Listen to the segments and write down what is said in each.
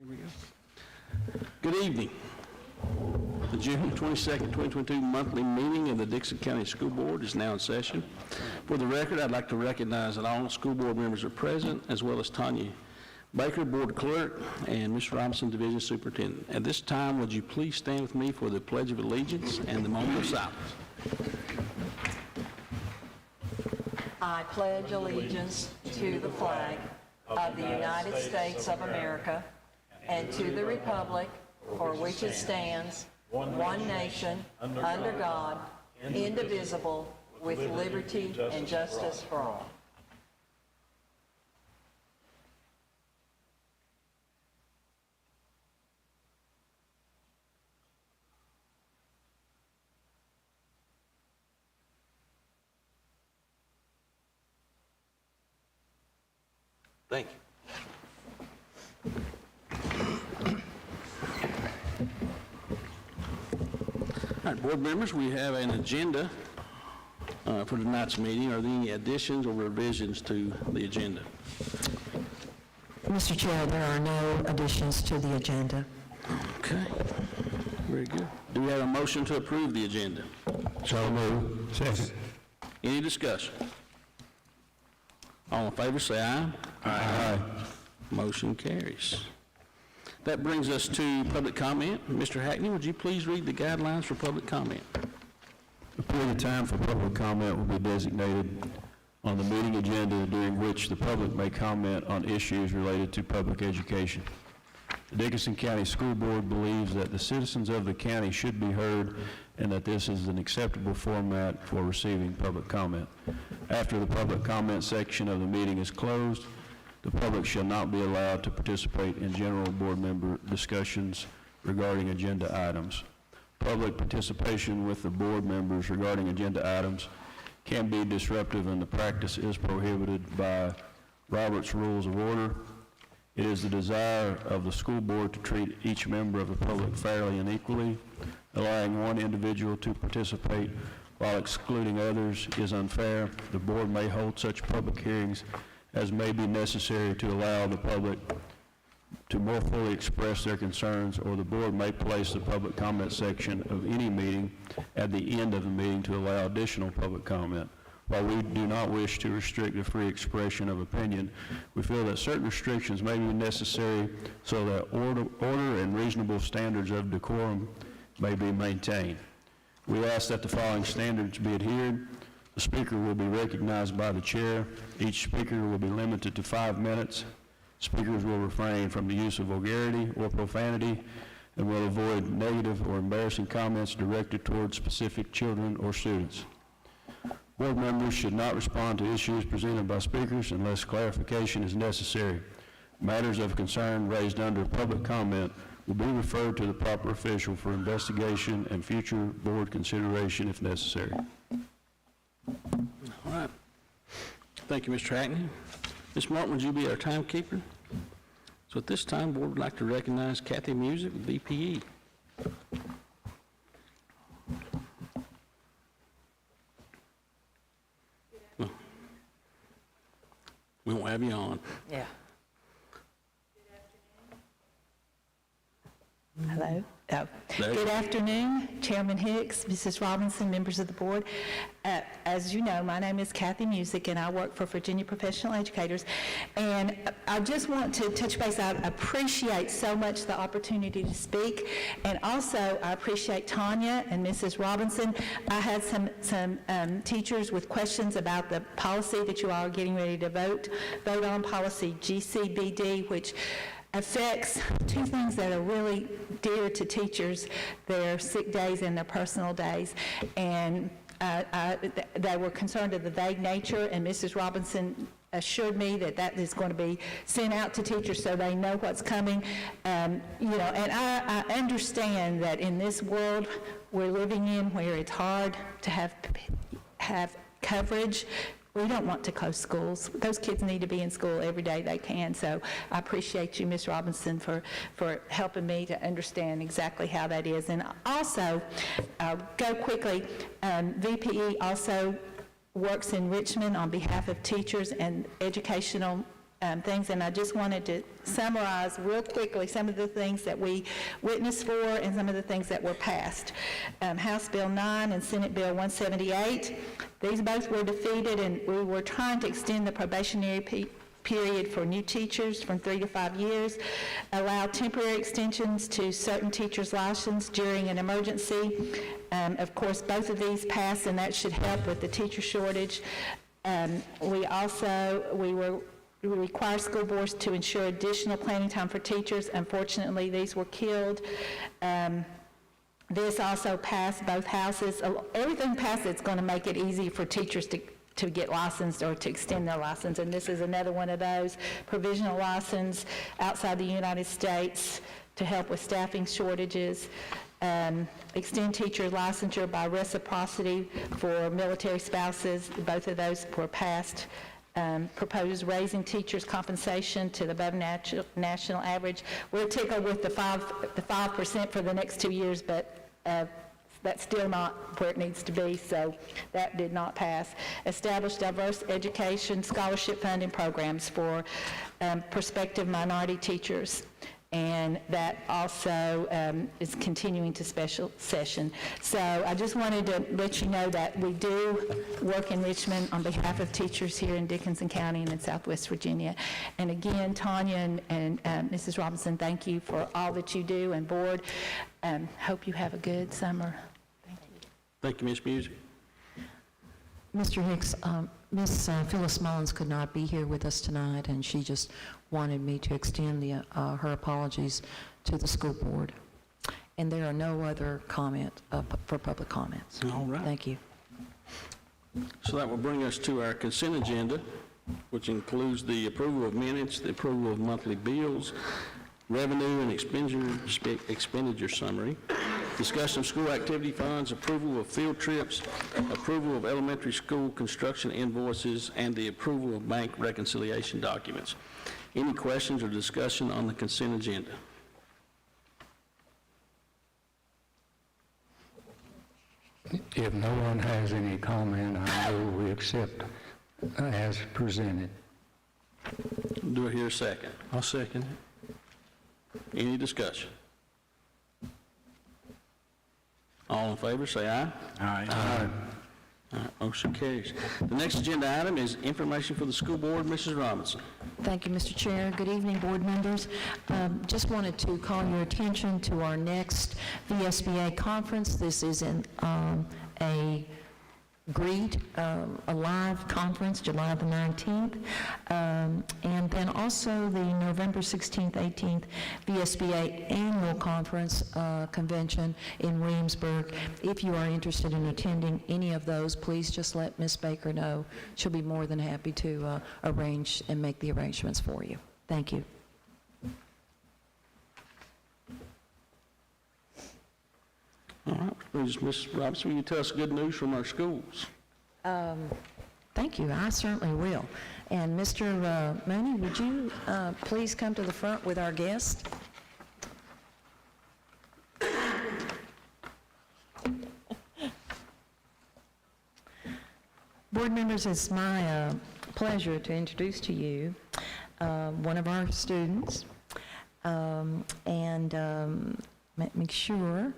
Here we go. Good evening. The June 22nd, 2022 monthly meeting of the Dixon County School Board is now in session. For the record, I'd like to recognize that all school board members are present, as well as Tanya Baker, Board Clerk, and Ms. Robinson, Division Superintendent. At this time, would you please stand with me for the Pledge of Allegiance and the moment of silence? I pledge allegiance to the flag of the United States of America and to the republic for which it stands, one nation, under God, indivisible, with liberty and justice for all. Thank you. All right, board members, we have an agenda for tonight's meeting. Are there any additions or revisions to the agenda? Mr. Chair, there are no additions to the agenda. Okay, very good. Do we have a motion to approve the agenda? So moved. Second. Any discussion? All in favor, say aye. Aye. Motion carries. That brings us to public comment. Mr. Hackney, would you please read the guidelines for public comment? A period of time for public comment will be designated on the meeting agenda during which the public may comment on issues related to public education. The Dickinson County School Board believes that the citizens of the county should be heard and that this is an acceptable format for receiving public comment. After the public comment section of the meeting is closed, the public shall not be allowed to participate in general board member discussions regarding agenda items. Public participation with the board members regarding agenda items can be disruptive, and the practice is prohibited by Robert's Rules of Order. It is the desire of the school board to treat each member of the public fairly and equally. Allowing one individual to participate while excluding others is unfair. The board may hold such public hearings as may be necessary to allow the public to more fully express their concerns, or the board may place the public comment section of any meeting at the end of the meeting to allow additional public comment. While we do not wish to restrict the free expression of opinion, we feel that certain restrictions may be necessary so that order and reasonable standards of decorum may be maintained. We ask that the following standards be adhered. The speaker will be recognized by the chair. Each speaker will be limited to 5 minutes. Speakers will refrain from the use of vulgarity or profanity and will avoid negative or embarrassing comments directed towards specific children or students. Board members should not respond to issues presented by speakers unless clarification is necessary. Matters of concern raised under public comment will be referred to the proper official for investigation and future board consideration if necessary. All right. Thank you, Mr. Hackney. Ms. Martin, would you be our timekeeper? So at this time, the board would like to recognize Kathy Music with BPE. We won't have you on. Yeah. Hello. Oh. Good afternoon, Chairman Hicks, Mrs. Robinson, members of the board. As you know, my name is Kathy Music, and I work for Virginia Professional Educators. And I just want to touch base. I appreciate so much the opportunity to speak, and also I appreciate Tanya and Mrs. Robinson. I had some teachers with questions about the policy that you all are getting ready to vote on, policy GCBD, which affects two things that are really dear to teachers: their sick days and their personal days. And they were concerned of the vague nature, and Mrs. Robinson assured me that that is going to be sent out to teachers so they know what's coming. And I understand that in this world we're living in, where it's hard to have coverage, we don't want to close schools. Those kids need to be in school every day they can. So I appreciate you, Ms. Robinson, for helping me to understand exactly how that is. And also, go quickly, VPE also works in Richmond on behalf of teachers and educational things, and I just wanted to summarize real quickly some of the things that we witnessed for and some of the things that were passed. House Bill 9 and Senate Bill 178, these both were defeated, and we were trying to extend the probationary period for new teachers from 3 to 5 years, allow temporary extensions to certain teachers' license during an emergency. Of course, both of these passed, and that should help with the teacher shortage. We require school boards to ensure additional planning time for teachers. Unfortunately, these were killed. This also passed both houses. Everything passed that's going to make it easy for teachers to get licensed or to extend their license, and this is another one of those. Provisional license outside the United States to help with staffing shortages. Extend teacher licensure by reciprocity for military spouses. Both of those were passed. Propose raising teachers' compensation to the above national average. We're tickled with the 5% for the next 2 years, but that's still not where it needs to be, so that did not pass. Establish diverse education scholarship funding programs for prospective minority teachers, and that also is continuing to special session. So I just wanted to let you know that we do work in Richmond on behalf of teachers here in Dickinson County and in Southwest Virginia. And again, Tanya and Mrs. Robinson, thank you for all that you do, and board. Hope you have a good summer. Thank you, Ms. Music. Mr. Hicks, Miss Phyllis Mullins could not be here with us tonight, and she just wanted me to extend her apologies to the school board. And there are no other comment for public comments. All right. Thank you. So that will bring us to our consent agenda, which includes the approval of minutes, the approval of monthly bills, revenue and expenditure summary, discussion of school activity funds, approval of field trips, approval of elementary school construction invoices, and the approval of bank reconciliation documents. Any questions or discussion on the consent agenda? If no one has any comment, I move we accept as presented. Do I hear a second? I'll second it. Any discussion? All in favor, say aye. Aye. All right, motion carries. The next agenda item is information for the school board. Mrs. Robinson. Thank you, Mr. Chair. Good evening, board members. Just wanted to call your attention to our next VSBA conference. This is a live conference, July the 19th, and then also the November 16th, 18th VSBA annual conference convention in Williamsburg. If you are interested in attending any of those, please just let Ms. Baker know. She'll be more than happy to arrange and make the arrangements for you. Thank you. All right, please, Ms. Robinson, will you tell us good news from our schools? Thank you. I certainly will. And Mr. Mooney, would you please come to the front with our guest? Board members, it's my pleasure to introduce to you one of our students, and make sure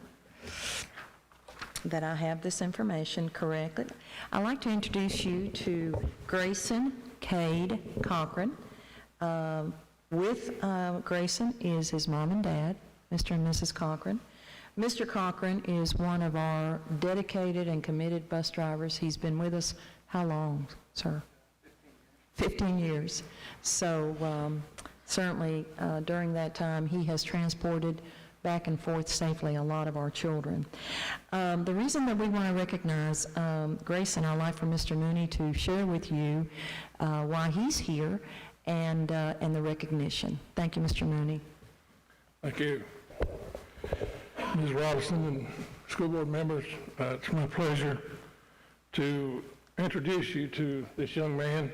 that I have this information correctly. I'd like to introduce you to Grayson Kade Cochran. With Grayson is his mom and dad, Mr. and Mrs. Cochran. Mr. Cochran is one of our dedicated and committed bus drivers. He's been with us how long, sir? 15 years. So certainly during that time, he has transported back and forth safely a lot of our children. The reason that we want to recognize Grayson, I'd like for Mr. Mooney to share with you why he's here and the recognition. Thank you, Mr. Mooney. Thank you. Ms. Robinson and school board members, it's my pleasure to introduce you to this young man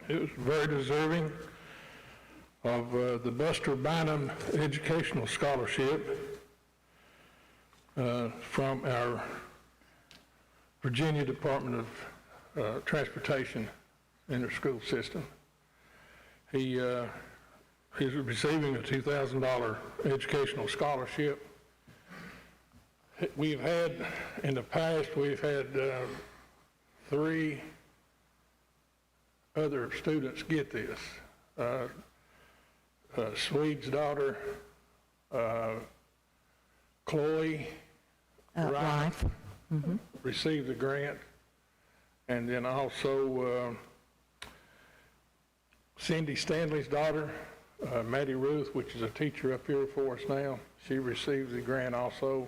who's very deserving of the Buster Bynum Educational Scholarship from our Virginia Department of Transportation in their school system. He's receiving a $2,000 educational scholarship. We've had, in the past, we've had 3 other students get this. Swede's daughter, Chloe Life. received the grant, and then also Cindy Stanley's daughter, Maddie Ruth, which is a teacher up here for us now, she received the grant also.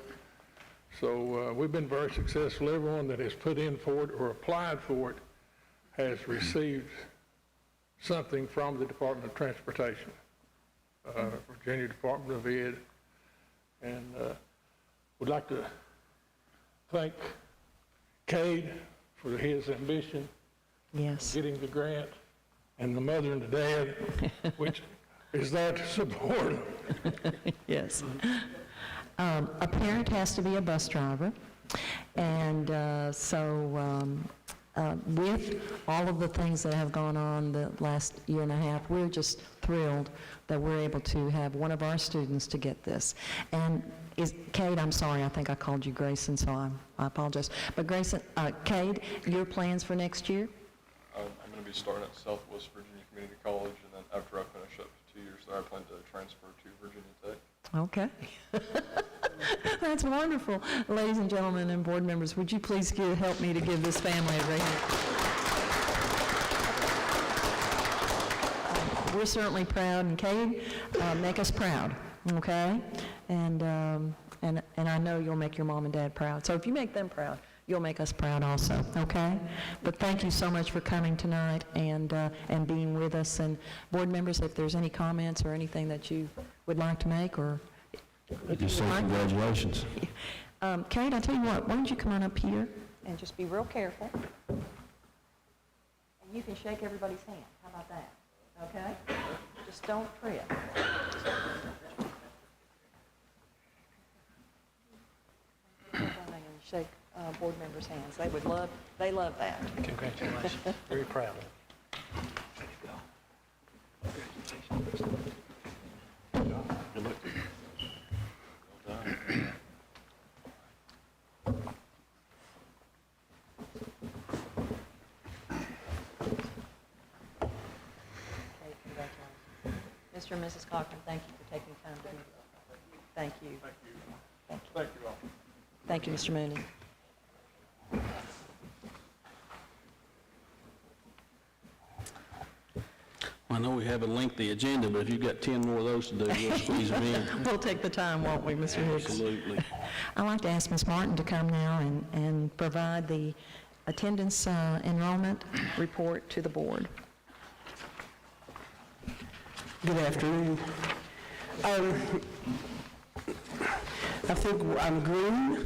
So we've been very successful. Everyone that has put in for it or applied for it has received something from the Department of Transportation, Virginia Department of Ed, and would like to thank Kade for his ambition, Yes. getting the grant, and the mother and the dad, which is there to support him. Yes. A parent has to be a bus driver, and with all of the things that have gone on the last year and a half, we're just thrilled that we're able to have one of our students to get this. And Kade, I'm sorry, I think I called you Grayson, so I apologize. But Grayson, Kade, your plans for next year? I'm going to be starting at Southwest Virginia Community College, and then after I finish up 2 years there, I plan to transfer to Virginia Tech. Okay. That's wonderful. Ladies and gentlemen and board members, would you please help me to give this family a great hand? We're certainly proud, and Kade, make us proud, okay? And I know you'll make your mom and dad proud. So if you make them proud, you'll make us proud also, okay? But thank you so much for coming tonight and being with us. And board members, if there's any comments or anything that you would like to make, or if you Just say would like. congratulations. Kate, I tell you what, why don't you come on up here and just be real careful. And you can shake everybody's hand. How about that? Okay? Just don't trip. And shake board members' hands. They love that. Congratulations. Very proud. Good luck. Well done. Okay, congratulations. Mr. and Mrs. Cochran, thank you for taking time to be here. Thank you. Thank you. Thank you all. Thank you, Mr. Mooney. I know we have a lengthy agenda, but if you've got 10 more of those to do, we'll squeeze them in. We'll take the time, won't we, Mr. Hicks? Absolutely. I'd like to ask Ms. Martin to come now and provide the attendance enrollment report to the board. Good afternoon. I think I'm green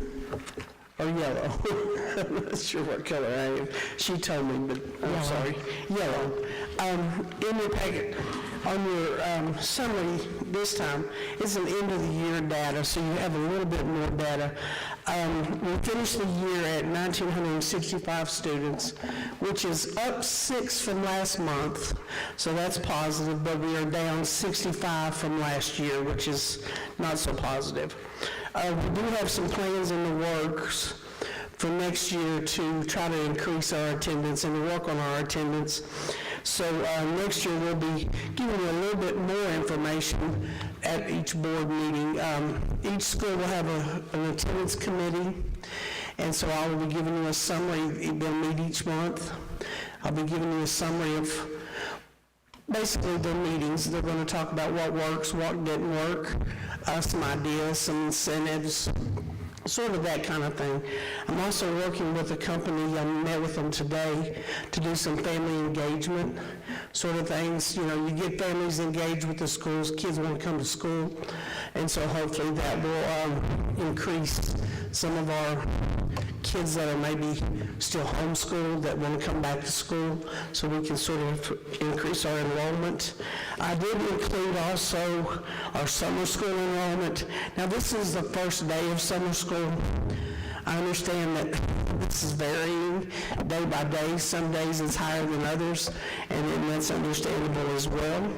or yellow. I'm not sure what color I am. She told me, but I'm Yellow. sorry. Yellow. In your packet, on your summary this time, it's an end of the year data, so you have a little bit more data. We finished the year at 1,965 students, which is up 6 from last month, so that's positive, but we are down 65 from last year, which is not so positive. We do have some plans in the works for next year to try to increase our attendance and to work on our attendance. So next year we'll be giving you a little bit more information at each board meeting. Each school will have an attendance committee, and so I will be giving you a summary. They'll meet each month. I'll be giving you a summary of basically their meetings. They're going to talk about what works, what didn't work, some ideas, some incentives, sort of that kind of thing. I'm also working with a company, I met with them today, to do some family engagement sort of things. You know, you get families engaged with the schools, kids want to come to school, and so hopefully that will increase some of our kids that are maybe still homeschooled that want to come back to school, so we can sort of increase our enrollment. I did include also our summer school enrollment. Now this is the first day of summer school. I understand that this is varying day by day. Some days it's higher than others, and that's understandable as well.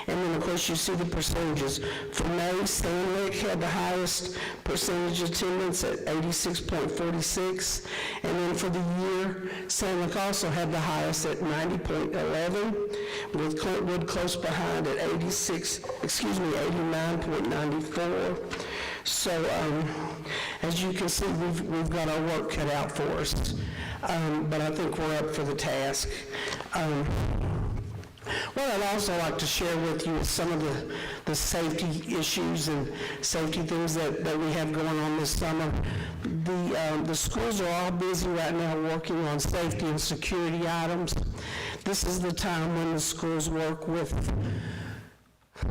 And then, of course, you see the percentages. For May, Stanley had the highest percentage attendance at 86.46. And then for the year, Stanley also had the highest at 90.11, with Wood close behind at 89.94. So, as you can see, we've got our work cut out for us. But I think we're up for the task. What I'd also like to share with you is some of the safety issues and safety things that we have going on this summer. The schools are all busy right now working on safety and security items. This is the time when the schools work with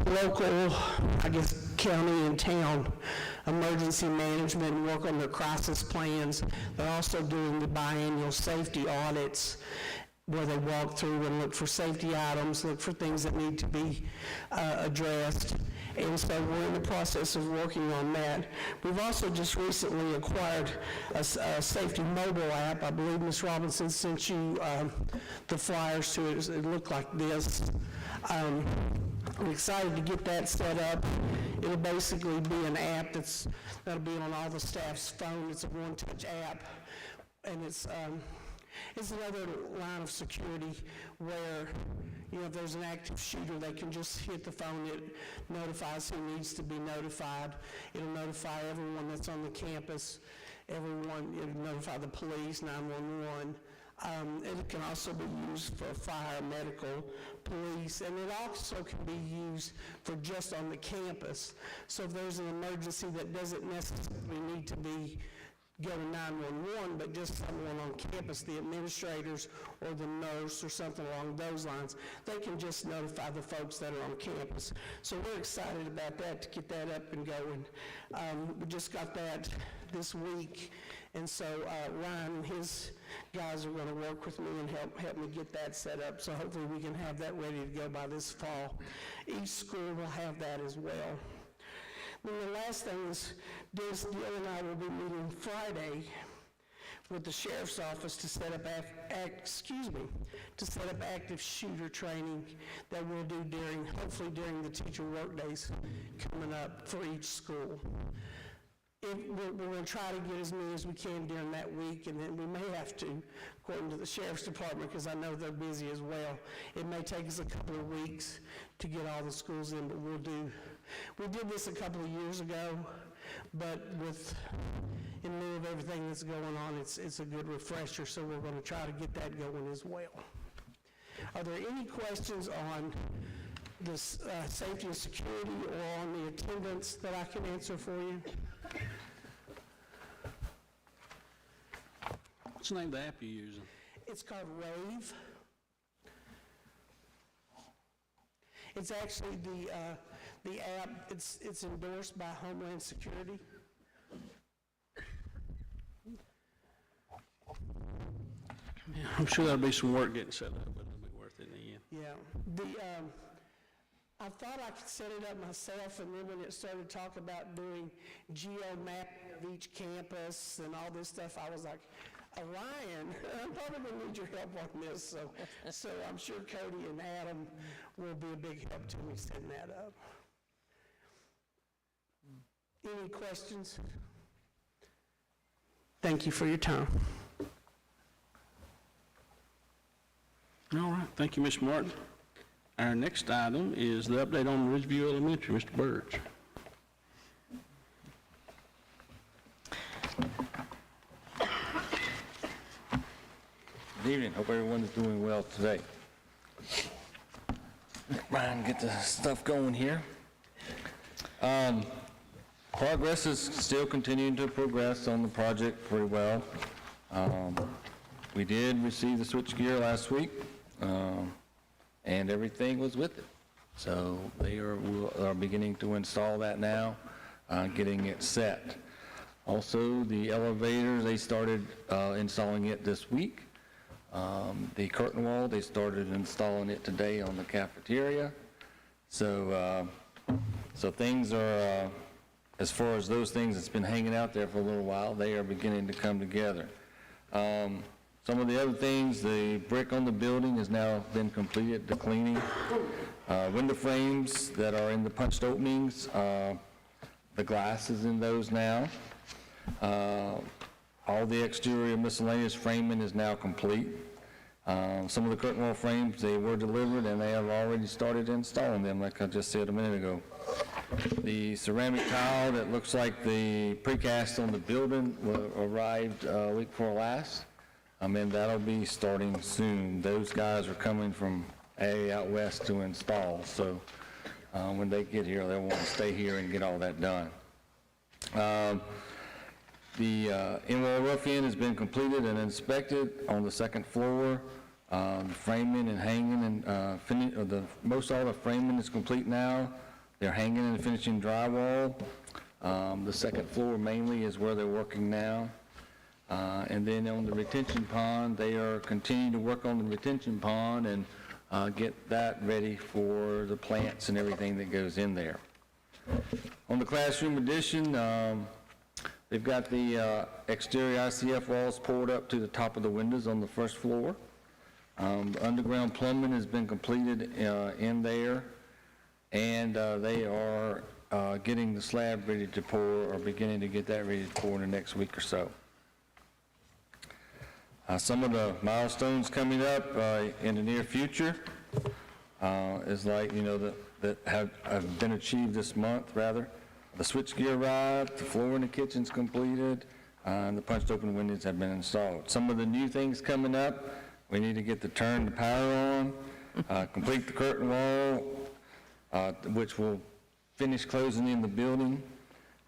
local, I guess, county and town emergency management and work on their crisis plans. They're also doing the biannual safety audits, where they walk through and look for safety items, look for things that need to be addressed. And so we're in the process of working on that. We've also just recently acquired a safety mobile app. I believe Ms. Robinson sent you the flyers to it. It looked like this. I'm excited to get that set up. It'll basically be an app that'll be on all the staff's phone. It's a one-touch app, and it's another line of security where, if there's an active shooter, they can just hit the phone. It notifies who needs to be notified. It'll notify everyone that's on the campus, it'll notify the police, 911. It can also be used for fire, medical, police, and it also can be used for just on the campus. So if there's an emergency that doesn't necessarily need to go to 911, but just someone on campus, the administrators or the nurse or something along those lines, they can just notify the folks that are on campus. So we're excited about that, to get that up and going. We just got that this week, and so Ryan and his guys are going to work with me and help me get that set up, so hopefully we can have that ready to go by this fall. Each school will have that as well. And the last thing is, Dill and I will be meeting Friday with the sheriff's office to set up active shooter training that we'll do hopefully during the teacher work days coming up for each school. We're going to try to get as many as we can during that week, and then we may have to, according to the sheriff's department, because I know they're busy as well. It may take us a couple of weeks to get all the schools in, but we did this a couple of years ago, but in lieu of everything that's going on, it's a good refresher, so we're going to try to get that going as well. Are there any questions on this safety and security or on the attendance that I can answer for you? What's the name of the app you're using? It's called Rave. It's actually the app. It's endorsed by Homeland Security. Yeah, I'm sure there'll be some work getting set up, but it'll be worth it in the end. Yeah. I thought I could set it up myself, and then when it started talking about doing geo-mapping of each campus and all this stuff, I was like, Ryan, I'm probably going to need your help on this. So I'm sure Cody and Adam will be a big help to me setting that up. Any questions? Thank you for your time. All right, thank you, Ms. Martin. Our next item is the update on Ridgeview Elementary. Mr. Burge. Good evening. Hope everyone is doing well today. Brian, get the stuff going here. Progress is still continuing to progress on the project pretty well. We did receive the switchgear last week, and everything was with it. So they are beginning to install that now, getting it set. Also, the elevators, they started installing it this week. The curtain wall, they started installing it today on the cafeteria. So things are as far as those things that's been hanging out there for a little while, they are beginning to come together. Some of the other things, the brick on the building has now been completed, the cleaning. Window frames that are in the punched openings, the glass is in those now. All the exterior miscellaneous framing is now complete. Some of the curtain wall frames, they were delivered and they have already started installing them, like I just said a minute ago. The ceramic tile that looks like the precast on the building arrived week before last. And that'll be starting soon. Those guys are coming from out west to install, so when they get here, they'll want to stay here and get all that done. The in-wall rough-in has been completed and inspected on the second floor. The framing and hanging and most all the framing is complete now. They're hanging and finishing drywall. The second floor mainly is where they're working now. And then on the retention pond, they are continuing to work on the retention pond and get that ready for the plants and everything that goes in there. On the classroom addition, they've got the exterior ICF walls poured up to the top of the windows on the first floor. The underground plumbing has been completed in there, and they are getting the slab ready to pour, or beginning to get that ready to pour in the next week or so. Some of the milestones coming up in the near future is like, that have been achieved this month, rather. The switchgear arrived, the floor in the kitchen's completed, and the punched open windows have been installed. Some of the new things coming up, we need to get the power on, complete the curtain wall, which will finish closing in the building,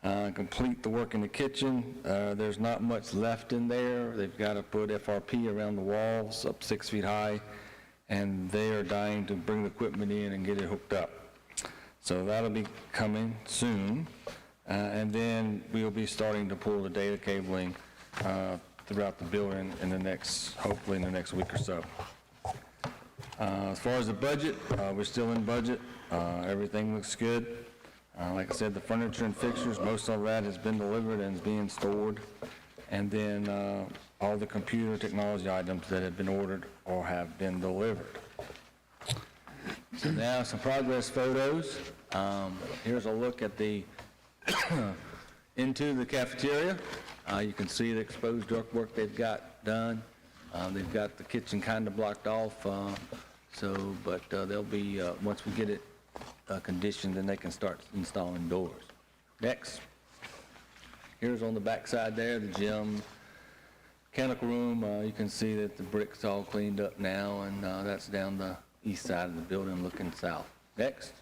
complete the work in the kitchen. There's not much left in there. They've got to put FRP around the walls up 6 feet high, and they are dying to bring the equipment in and get it hooked up. So that'll be coming soon. And then we'll be starting to pull the data cabling throughout the building hopefully in the next week or so. As far as the budget, we're still in budget. Everything looks good. Like I said, the furniture and fixtures, most of that has been delivered and is being stored. And then all the computer technology items that have been ordered or have been delivered. So now some progress photos. Here's a look at the into the cafeteria. You can see the exposed ductwork they've got done. They've got the kitchen kind of blocked off, but they'll be, once we get it conditioned, then they can start installing doors. Next. Here's on the back side there, the gym, mechanical room. You can see that the brick's all cleaned up now, and that's down the east side of the building looking south. Next.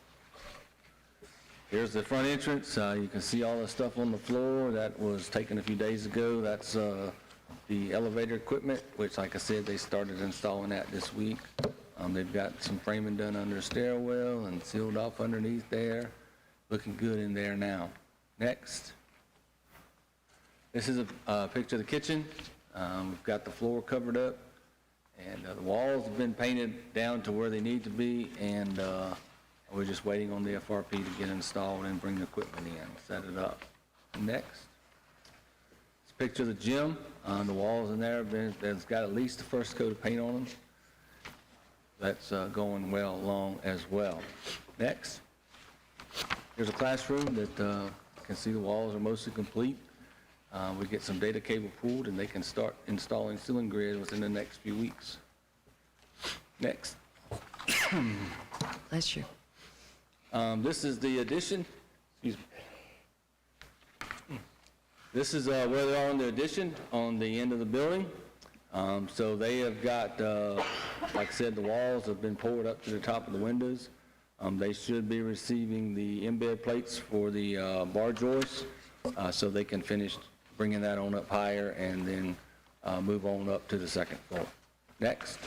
Here's the front entrance. You can see all the stuff on the floor that was taken a few days ago. That's the elevator equipment, which, like I said, they started installing that this week. They've got some framing done under the stairwell and sealed off underneath there. Looking good in there now. Next. This is a picture of the kitchen. We've got the floor covered up, and the walls have been painted down to where they need to be, and we're just waiting on the FRP to get installed and bring the equipment in, set it up. Next. This picture of the gym. The walls in there, it's got at least the first coat of paint on them. That's going well along as well. Next. Here's a classroom that you can see the walls are mostly complete. We get some data cable pulled, and they can start installing ceiling grid within the next few weeks. Next. Bless you. This is the addition. Excuse me. This is where they are on the addition on the end of the building. So they have got, like I said, the walls have been poured up to the top of the windows. They should be receiving the embed plates for the bar joists, so they can finish bringing that on up higher and then move on up to the second floor. Next.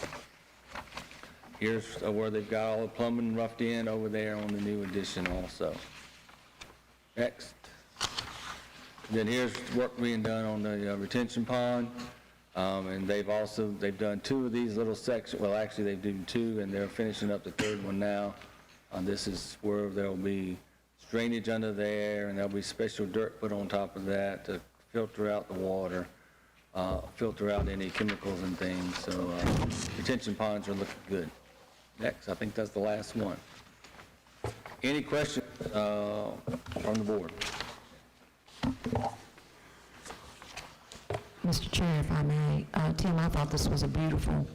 Here's where they've got all the plumbing roughed in over there on the new addition also. Next. Then here's work being done on the retention pond. And they've done 2 of these little sections. Well, actually they've done 2, and they're finishing up the 3rd one now. This is where there'll be drainage under there, and there'll be special dirt put on top of that to filter out the water, filter out any chemicals and things. So retention ponds are looking good. Next, I think that's the last one. Any questions from the board? Mr. Chair, if I may, Tim, I thought this was a beautiful,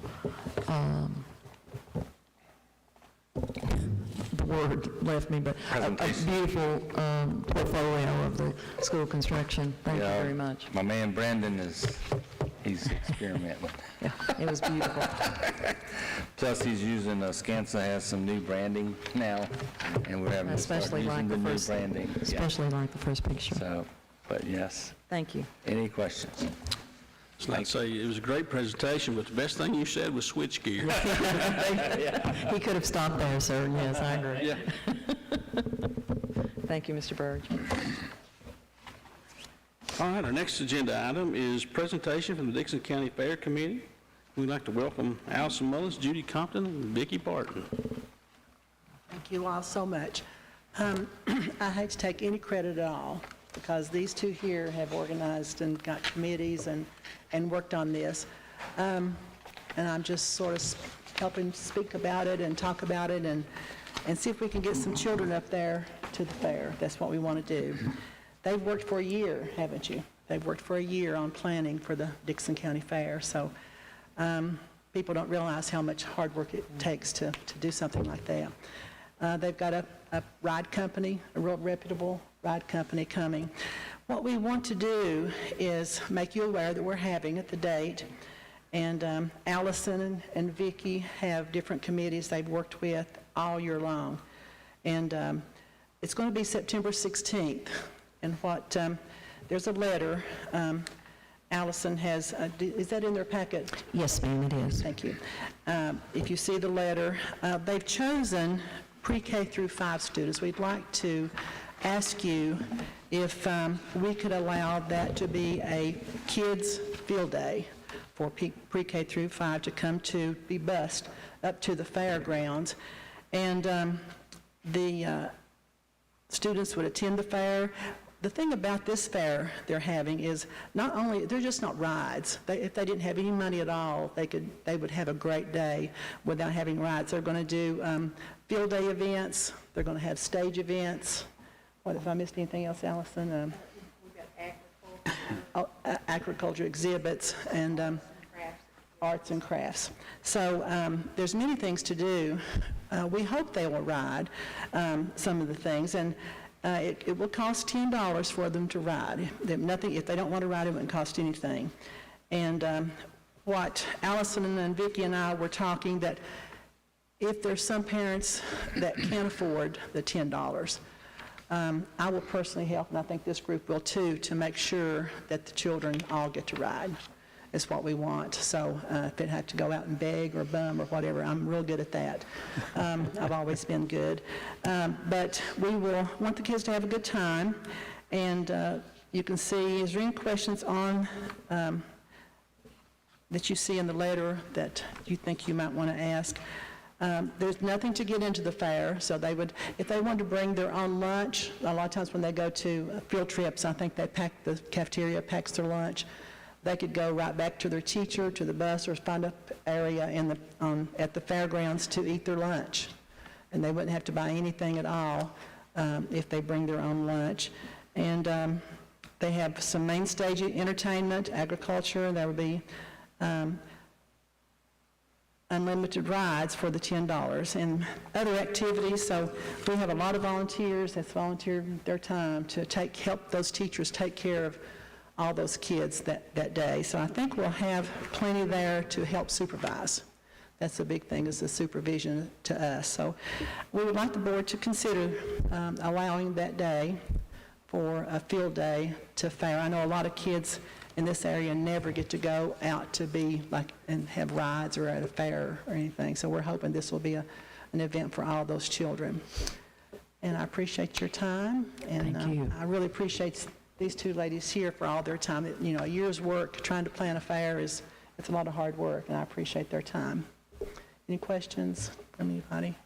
the word left me, but a beautiful portfolio of the school construction. Thank you very much. My man Brandon he's experimenting. Yeah, it was beautiful. Plus, he's using, Skansa has some new branding now, and we're having to start using the new branding. Yeah. Especially like the first picture. So, but yes. Thank you. Any questions? It's not to say it was a great presentation, but the best thing you said was switchgear. He could have stopped there, sir. Yes, I agree. Yeah. Thank you, Mr. Burge. All right, our next agenda item is presentation from the Dixon County Fair Committee. We'd like to welcome Allison Mullins, Judy Compton, and Vicki Barton. Thank you all so much. I hate to take any credit at all, because these two here have organized and got committees and worked on this. And I'm just sort of helping speak about it and talk about it and see if we can get some children up there to the fair. That's what we want to do. They've worked for a year, haven't you? They've worked for a year on planning for the Dixon County Fair. So people don't realize how much hard work it takes to do something like that. They've got a ride company, a real reputable ride company coming. What we want to do is make you aware that we're having at the date, and Allison and Vicki have different committees they've worked with all year long. And it's going to be September 16th. And there's a letter Allison has, is that in their packet? Yes, ma'am, it is. Thank you. If you see the letter, they've chosen pre-K through 5 students. We'd like to ask you if we could allow that to be a kids' field day for pre-K through 5 to come to be bused up to the fairgrounds. And the students would attend the fair. The thing about this fair they're having is not only, they're just not rides. If they didn't have any money at all, they would have a great day without having rides. They're going to do field day events. They're going to have stage events. What, if I missed anything else, Allison? We've got agriculture exhibits and arts and crafts. So there's many things to do. We hope they will ride some of the things, and it will cost $10 for them to ride. If they don't want to ride, it wouldn't cost anything. And what Allison and Vicki and I were talking, that if there's some parents that can't afford the $10, I will personally help, and I think this group will too, to make sure that the children all get to ride. Is what we want. So if it had to go out and beg or bum or whatever, I'm real good at that. I've always been good. But we will want the kids to have a good time. And you can see, is there any questions on that you see in the letter that you think you might want to ask? There's nothing to get into the fair, so they would, if they wanted to bring their own lunch, a lot of times when they go to field trips, I think the cafeteria packs their lunch. They could go right back to their teacher, to the bus, or find an area at the fairgrounds to eat their lunch. And they wouldn't have to buy anything at all if they bring their own lunch. And they have some main stage entertainment, agriculture. There will be unlimited rides for the $10 and other activities. So we have a lot of volunteers that's volunteered their time to help those teachers take care of all those kids that day. So I think we'll have plenty there to help supervise. That's the big thing, is the supervision to us. So we would like the board to consider allowing that day for a field day to fair. I know a lot of kids in this area never get to go out to be and have rides or at a fair or anything. So we're hoping this will be an event for all those children. And I appreciate your time. And Thank you. I really appreciate these two ladies here for all their time. You know, a year's work trying to plan a fair it's a lot of hard work, and I appreciate their time. Any questions from anybody?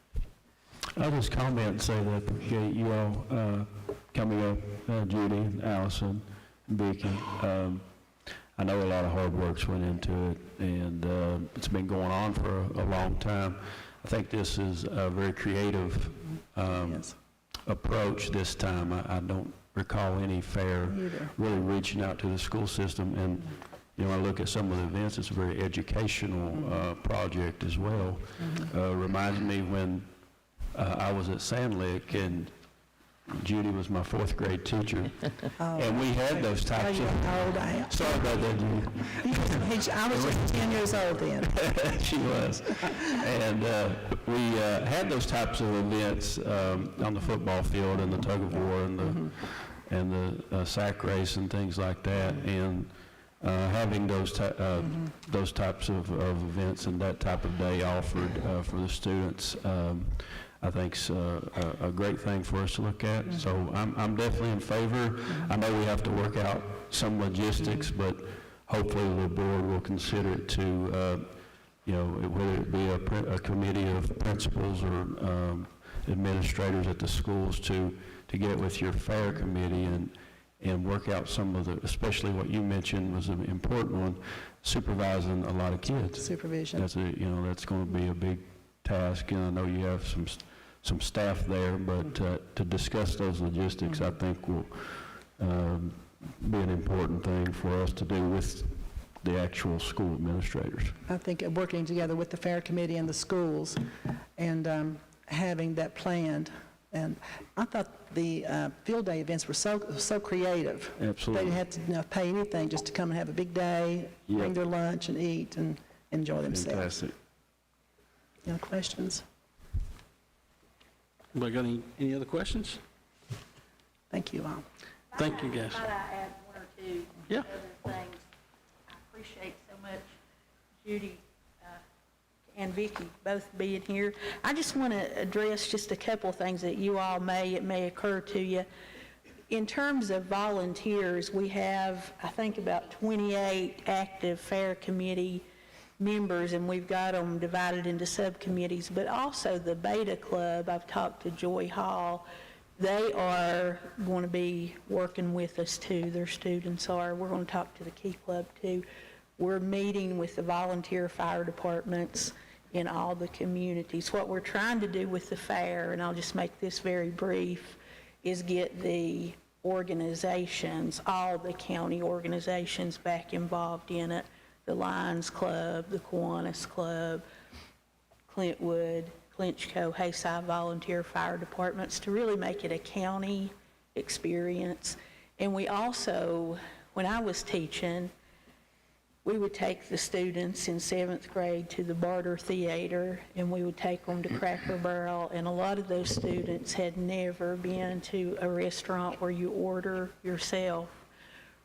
I'll just comment and say that I appreciate you all coming up, Judy, and Allison, and Vicky. I know a lot of hard work's went into it, and it's been going on for a long time. I think this is a very creative approach this time. I don't recall any fair really reaching out to the school system, and when I look at some of the events, it's a very educational project as well. Reminds me when I was at Sand Lick, and Judy was my 4th grade teacher, and we had those types of... How old I am. Sorry about that, Judy. I was just 10 years old then. She was. And we had those types of events on the football field and the tug of war and the sack race and things like that. And having those types of events and that type of day offered for the students, I think is a great thing for us to look at. So I'm definitely in favor. I know we have to work out some logistics, but hopefully the board will consider it to, whether it be a committee of principals or administrators at the schools to get with your fair committee and work out some of the, especially what you mentioned was an important one, supervising a lot of kids. Supervision. That's that's going to be a big task, and I know you have some staff there, but to discuss those logistics, I think will be an important thing for us to do with the actual school administrators. I think working together with the fair committee and the schools and having that planned. And I thought the field day events were so creative. Absolutely. They didn't have to pay anything just to come and have a big day, bring their lunch and eat and enjoy themselves. Fantastic. Any questions? Anybody got any other questions? Thank you all. Thank you, guys. Might I add one or two Yeah. other things? I appreciate so much Judy and Vicki both being here. I just want to address just a couple of things that you all it may occur to you. In terms of volunteers, we have, I think, about 28 active fair committee members, and we've got them divided into subcommittees, but also the Beta Club, I've talked to Joy Hall, they are going to be working with us too, their students are. We're going to talk to the Key Club too. We're meeting with the volunteer fire departments in all the communities. What we're trying to do with the fair, and I'll just make this very brief, is get the organizations, all the county organizations back involved in it. The Lions Club, the Kiwanis Club, Clintwood, Clinchco, Hayside Volunteer Fire Departments, to really make it a county experience. And we also, when I was teaching, we would take the students in 7th grade to the Barter Theater, and we would take them to Cracker Barrel, and a lot of those students had never been to a restaurant where you order yourself.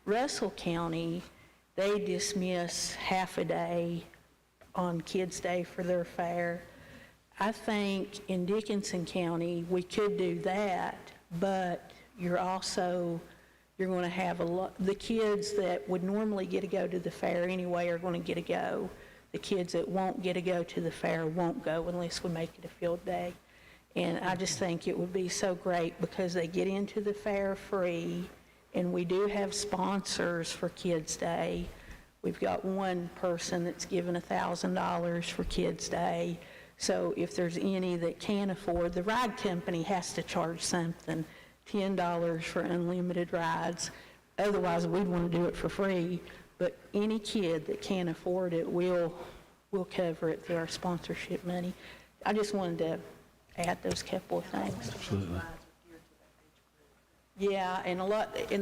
Russell County, they dismiss half a day on Kids' Day for their fair. I think in Dickinson County, we could do that, but you're going to have the kids that would normally get to go to the fair anyway are going to get to go. The kids that won't get to go to the fair won't go unless we make it a field day. And I just think it would be so great because they get into the fair free, and we do have sponsors for Kids' Day. We've got one person that's given $1,000 for Kids' Day. So if there's any that can't afford, the ride company has to charge something, $10 for unlimited rides. Otherwise, we'd want to do it for free. But any kid that can't afford it, we'll cover it through our sponsorship money. I just wanted to add those couple of things. Absolutely. Yeah, and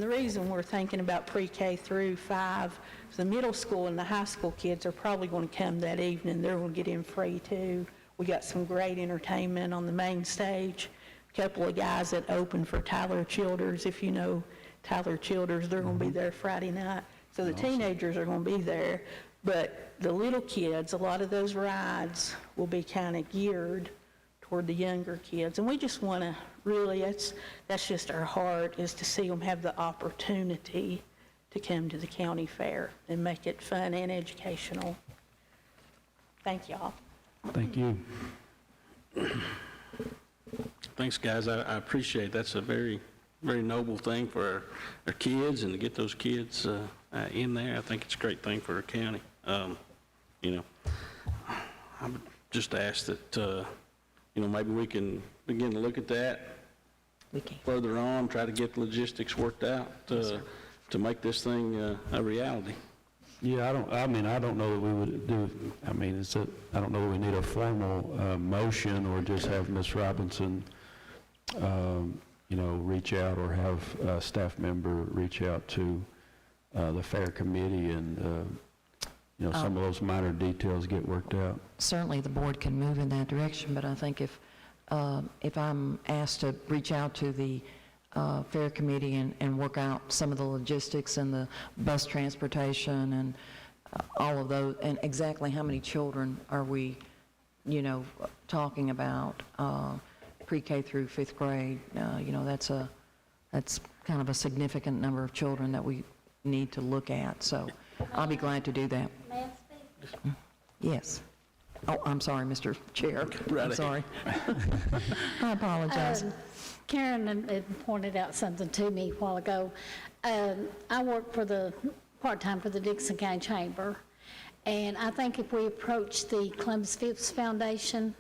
the reason we're thinking about pre-K through 5 is the middle school and the high school kids are probably going to come that evening. They're going to get in free too. We got some great entertainment on the main stage. A couple of guys that open for Tyler Childers. If you know Tyler Childers, they're going to be there Friday night. So the teenagers are going to be there, but the little kids, a lot of those rides will be kind of geared toward the younger kids. And we just want to really, that's just our heart, is to see them have the opportunity to come to the county fair and make it fun and educational. Thank y'all. Thank you. Thanks, guys. I appreciate it. That's a very, very noble thing for our kids, and to get those kids in there, I think it's a great thing for our county. You know, I would just ask that, you know, maybe we can begin to look at that further on, try to get the logistics worked out to make this thing a reality. Yeah, I don't know that we would do, I don't know that we need a formal motion or just have Ms. Robinson, you know, reach out, or have a staff member reach out to the fair committee and, you know, some of those minor details get worked out. Certainly, the board can move in that direction, but I think if I'm asked to reach out to the fair committee and work out some of the logistics and the bus transportation and all of those, and exactly how many children are we, you know, talking about, pre-K through 5th grade, you know, that's kind of a significant number of children that we need to look at, so I'll be glad to do that. May I speak? Yes. Oh, I'm sorry, Mr. Chair. I'm sorry. I apologize. Karen had pointed out something to me a while ago. I work part-time for the Dixon County Chamber, and I think if we approach the Columbus Phipps Foundation,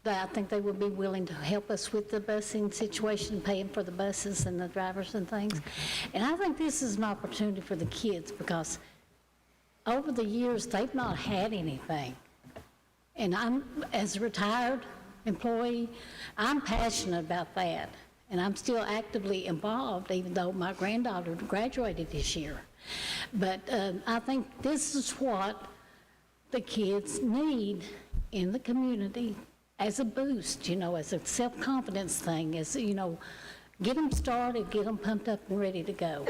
that I think they would be willing to help us with the busing situation, paying for the buses and the drivers and things. And I think this is an opportunity for the kids, because over the years, they've not had anything. And I'm, as a retired employee, I'm passionate about that. And I'm still actively involved, even though my granddaughter graduated this year. But I think this is what the kids need in the community as a boost, you know, as a self-confidence thing, as, you know, get them started, get them pumped up and ready to go.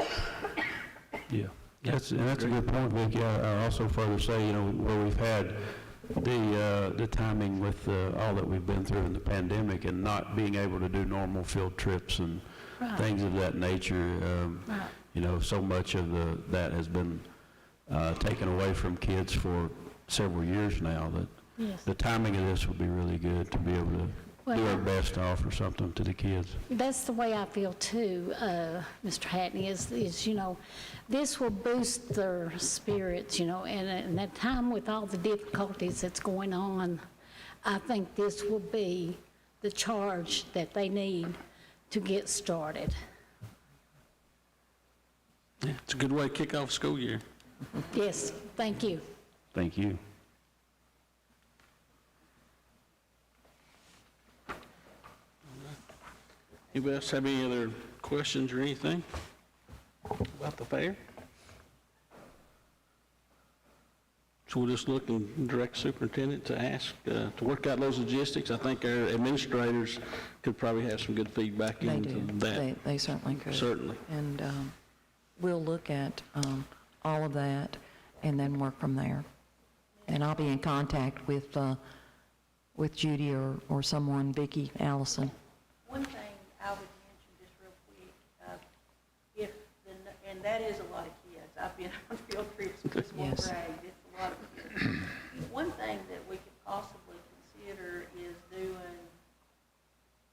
Yeah, that's a good point, Vicki. I also further say, you know, where we've had the timing with all that we've been through in the pandemic and not being able to do normal field trips and things of that nature, you know, so much of that has been taken away from kids for several years now, that the timing of this would be really good to be able to do our best to offer something to the kids. That's the way I feel too, Mr. Hatney, is, you know, this will boost their spirits, you know, and in that time with all the difficulties that's going on, I think this will be the charge that they need to get started. Yeah, it's a good way to kick off school year. Yes, thank you. Thank you. Anybody else have any other questions or anything about the fair? So we'll just look and direct superintendent to ask, to work out those logistics. I think our administrators could probably have some good feedback into that. They certainly could. Certainly. And we'll look at all of that and then work from there. And I'll be in contact with Judy or someone, Vicki, Allison. One thing I would mention just real quick, and that is a lot of kids. I've been on field trips with this one grade. It's a lot of kids. One thing that we could possibly consider is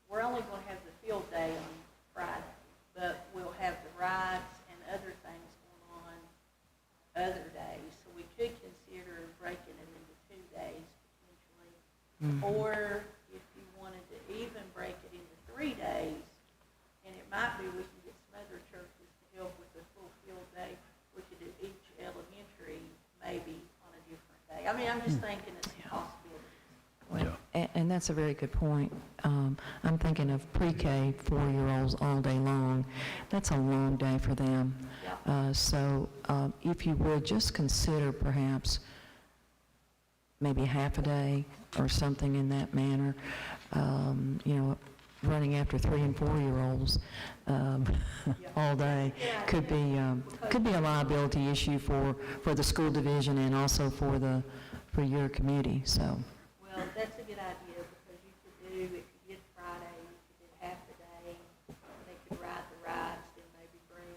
we're only going to have the field day on Friday, but we'll have the rides and other things going on other days. So we could consider breaking it into 2 days potentially, or if you wanted to even break it into 3 days, and it might be we can get some other churches to help with the full field day. We could do each elementary maybe on a different day. I mean, I'm just thinking it's a possibility. Well, and that's a very good point. I'm thinking of pre-K 4-year-olds all day long. That's a long day for them. So if you would just consider perhaps maybe half a day or something in that manner, you know, running after 3- and 4-year-olds all day could be a liability issue for the school division and also for your committee. So. Well, that's a good idea, because you could do, if you did Friday, you could do half the day, they could ride the rides, then maybe bring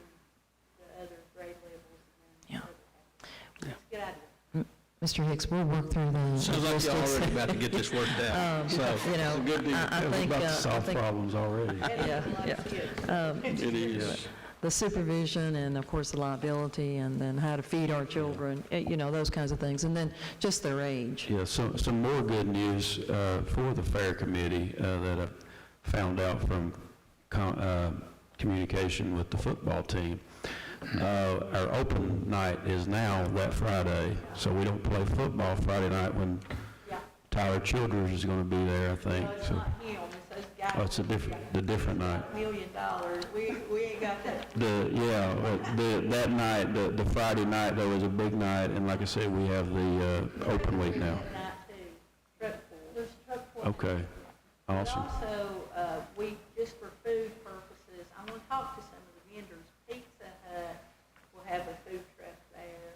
the other grade levels, and then the other half. That's a good idea. Mr. Hicks, we'll work through the Sounds like you're logistics. already about to get this worked out. So, You know, it's a good deal. I We're think, about to I solve think, problems already. yeah. It is. The supervision and, of course, the liability, and then how to feed our children, you know, those kinds of things, and then just their age. Yeah, some more good news for the Fair Committee that I found out from communication with the football team. Our open night is now that Friday, so we don't play football Friday night when Tyler Childers is going to be there, I think. No, it's So, not him, it's those guys. oh, it's the different night. $1 million. We ain't got that. That night, the Friday night, though, is a big night, and like I said, we have the open week now. Night too. Truck pool. There's truck pool. Okay, awesome. But also, we, just for food purposes, I'm gonna talk to some of the vendors. Pizza Hut will have a food truck there.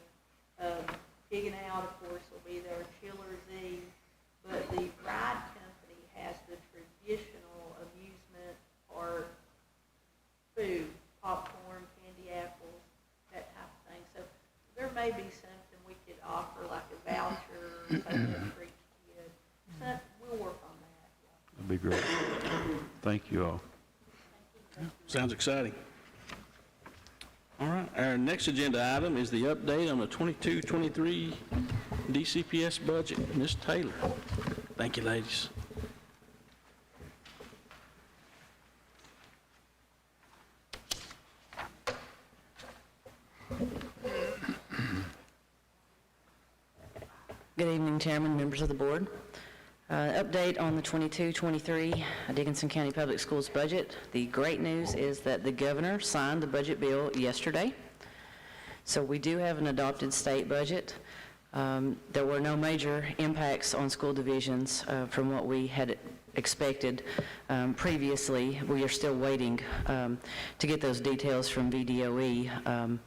Pig and Out, of course, will be there, Chiller's Eve. But the ride company has the traditional amusement park food, popcorn, candy apples, that type of thing. So there may be something we could offer, like a voucher or something for each kid. So we'll work on that. That'd be great. Thank you all. Sounds exciting. All right, our next agenda item is the update on the 22-23 DCPS budget. Ms. Taylor. Thank you, ladies. Good evening, Chairman, members of the board. Update on the 22-23 Dickinson County Public Schools budget. The great news is that the governor signed the budget bill yesterday. So we do have an adopted state budget. There were no major impacts on school divisions from what we had expected previously. We are still waiting to get those details from VDOE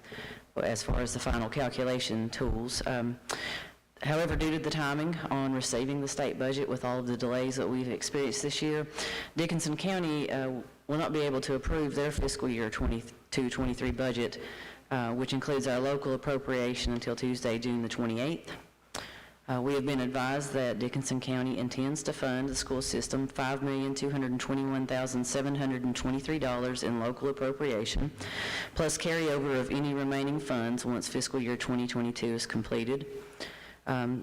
as far as the final calculation tools. However, due to the timing on receiving the state budget with all of the delays that we've experienced this year, Dickinson County will not be able to approve their fiscal year 22-23 budget, which includes our local appropriation until Tuesday, June the 28th. We have been advised that Dickinson County intends to fund the school system $5,221,723 in local appropriation, plus carryover of any remaining funds once fiscal year 2022 is completed.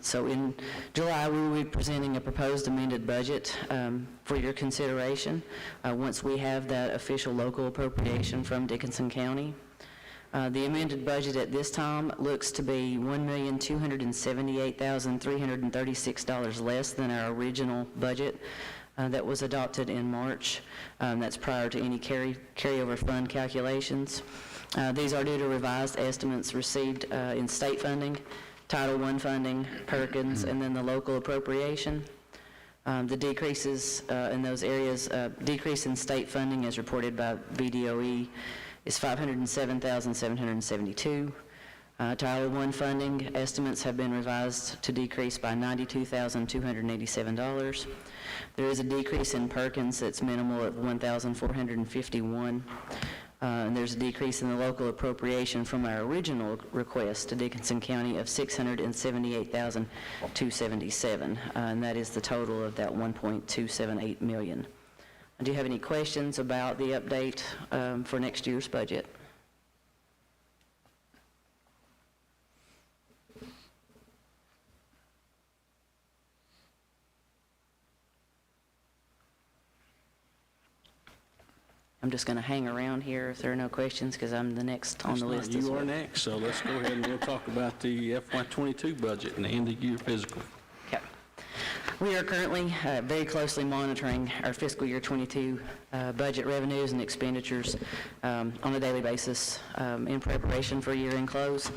So in July, we will be presenting a proposed amended budget for your consideration once we have that official local appropriation from Dickinson County. The amended budget at this time looks to be $1,278,336 less than our original budget that was adopted in March. That's prior to any carryover fund calculations. These are due to revised estimates received in state funding, Title I funding, Perkins, and then the local appropriation. The decreases in those areas, decrease in state funding as reported by VDOE is $507,772. Title I funding estimates have been revised to decrease by $92,287. There is a decrease in Perkins that's minimal at $1,451. And there's a decrease in the local appropriation from our original request to Dickinson County of $678,277, and that is the total of that $1.278 million. Do you have any questions about the update for next year's budget? I'm just going to hang around here if there are no questions, because I'm the next on the list as You well. are next, so let's go ahead and we'll talk about the FY22 budget and the end of year physical. Okay. We are currently very closely monitoring our fiscal year 22 budget revenues and expenditures on a daily basis in preparation for year-end close.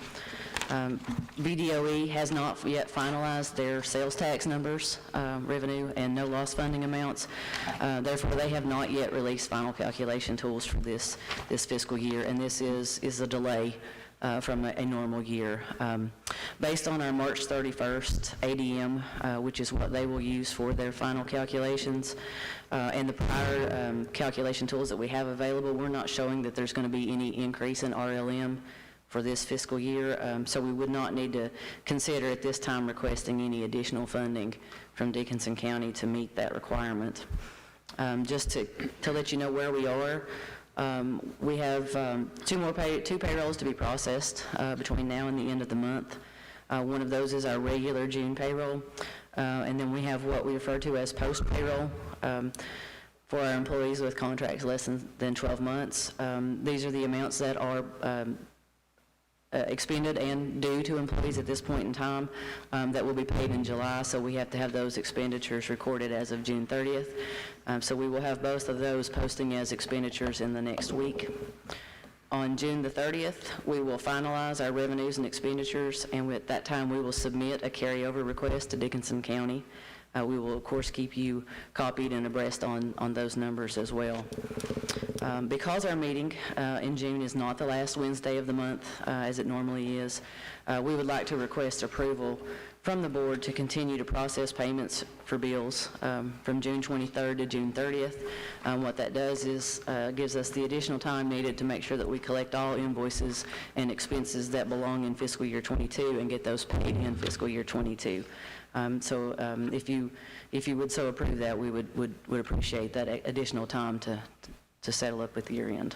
VDOE has not yet finalized their sales tax numbers, revenue, and no loss funding amounts. Therefore, they have not yet released final calculation tools for this fiscal year, and this is a delay from a normal year. Based on our March 31st ADM, which is what they will use for their final calculations, and the prior calculation tools that we have available, we're not showing that there's going to be any increase in RLM for this fiscal year, so we would not need to consider at this time requesting any additional funding from Dickinson County to meet that requirement. Just to let you know where we are, we have two payrolls to be processed between now and the end of the month. One of those is our regular June payroll, and then we have what we refer to as post-payroll for our employees with contracts less than 12 months. These are the amounts that are expended and due to employees at this point in time that will be paid in July, so we have to have those expenditures recorded as of June 30th. So we will have both of those posting as expenditures in the next week. On June the 30th, we will finalize our revenues and expenditures, and at that time we will submit a carryover request to Dickinson County. We will, of course, keep you copied and abreast on those numbers as well. Because our meeting in June is not the last Wednesday of the month, as it normally is, we would like to request approval from the board to continue to process payments for bills from June 23rd to June 30th. What that does is gives us the additional time needed to make sure that we collect all invoices and expenses that belong in fiscal year 22 and get those paid in fiscal year 22. So if you would so approve that, we would appreciate that additional time to settle up with the year end.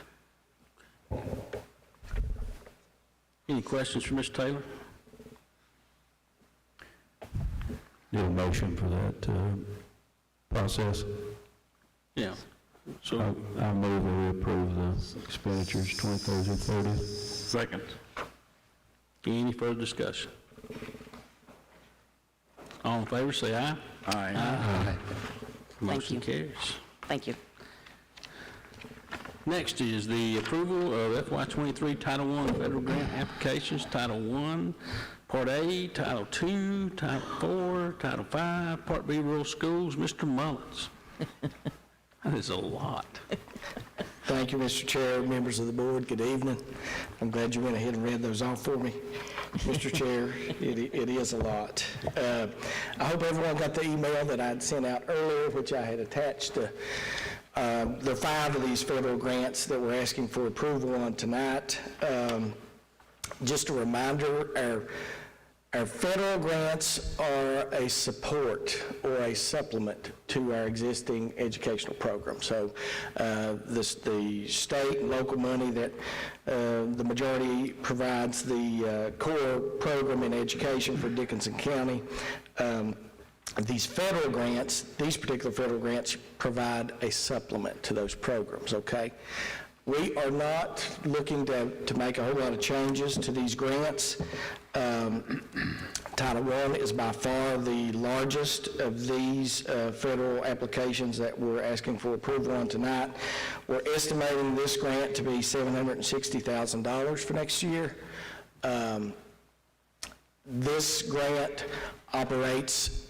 Any questions for Mr. Taylor? Need a motion for that process? Yeah. So I move that we approve the expenditures 23rd and 30th. Second. Any further discussion? All in favor, say aye. Aye. Aye. Motion carries. Thank you. Next is the approval of FY23 Title I federal grant applications, Title I, Part A, Title II, Title IV, Title V, Part B, Rural Schools. Mr. Mullins. That is a lot. Thank you, Mr. Chair, members of the board. Good evening. I'm glad you went ahead and read those off for me. Mr. Chair, it is a lot. I hope everyone got the email that I'd sent out earlier, which I had attached to the 5 of these federal grants that we're asking for approval on tonight. Just a reminder, our federal grants are a support or a supplement to our existing educational program. So the state and local money that the majority provides the core program in education for Dickinson County. These federal grants, these particular federal grants provide a supplement to those programs, okay? We are not looking to make a whole lot of changes to these grants. Title I is by far the largest of these federal applications that we're asking for approval on tonight. We're estimating this grant to be $760,000 for next year. This grant operates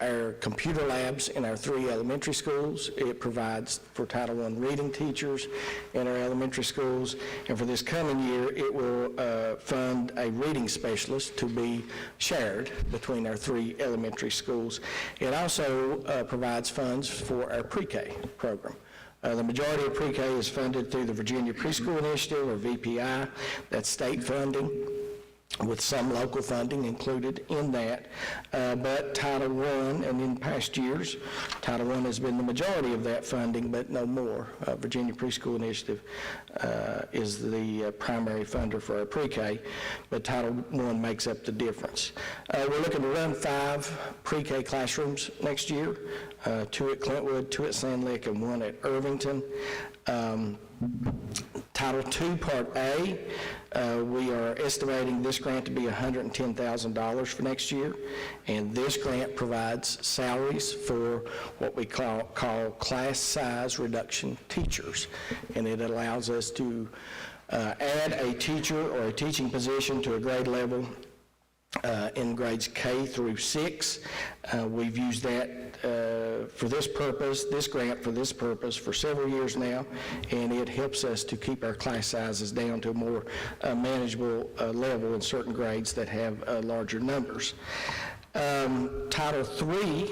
our computer labs in our 3 elementary schools. It provides for Title I reading teachers in our elementary schools. And for this coming year, it will fund a reading specialist to be shared between our 3 elementary schools. It also provides funds for our pre-K program. The majority of pre-K is funded through the Virginia Preschool Initiative, or VPI. That's state funding, with some local funding included in that. But Title I, and in past years, Title I has been the majority of that funding, but no more. Virginia Preschool Initiative is the primary funder for our pre-K, but Title I makes up the difference. We're looking to run 5 pre-K classrooms next year, 2 at Clintwood, 2 at Sand Lick, and 1 at Irvington. Title II, Part A, we are estimating this grant to be $110,000 for next year, and this grant provides salaries for what we call class size reduction teachers, and it allows us to add a teacher or a teaching position to a grade level in grades K through 6. We've used that for this purpose, this grant for this purpose for several years now, and it helps us to keep our class sizes down to a more manageable level in certain grades that have larger numbers. Title III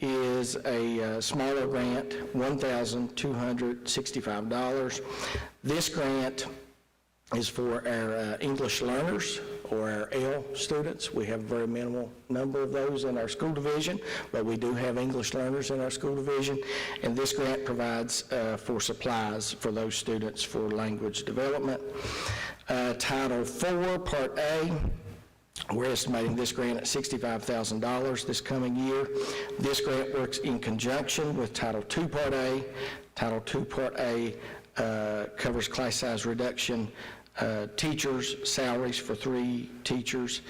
is a smaller grant, $1,265. This grant is for our English learners, or our L students. We have a very minimal number of those in our school division, but we do have English learners in our school division, and this grant provides for supplies for those students for language development. Title IV, Part A, we're estimating this grant at $65,000 this coming year. This grant works in conjunction with Title II, Part A. Title II, Part A covers class size reduction, teachers' salaries for 3 teachers.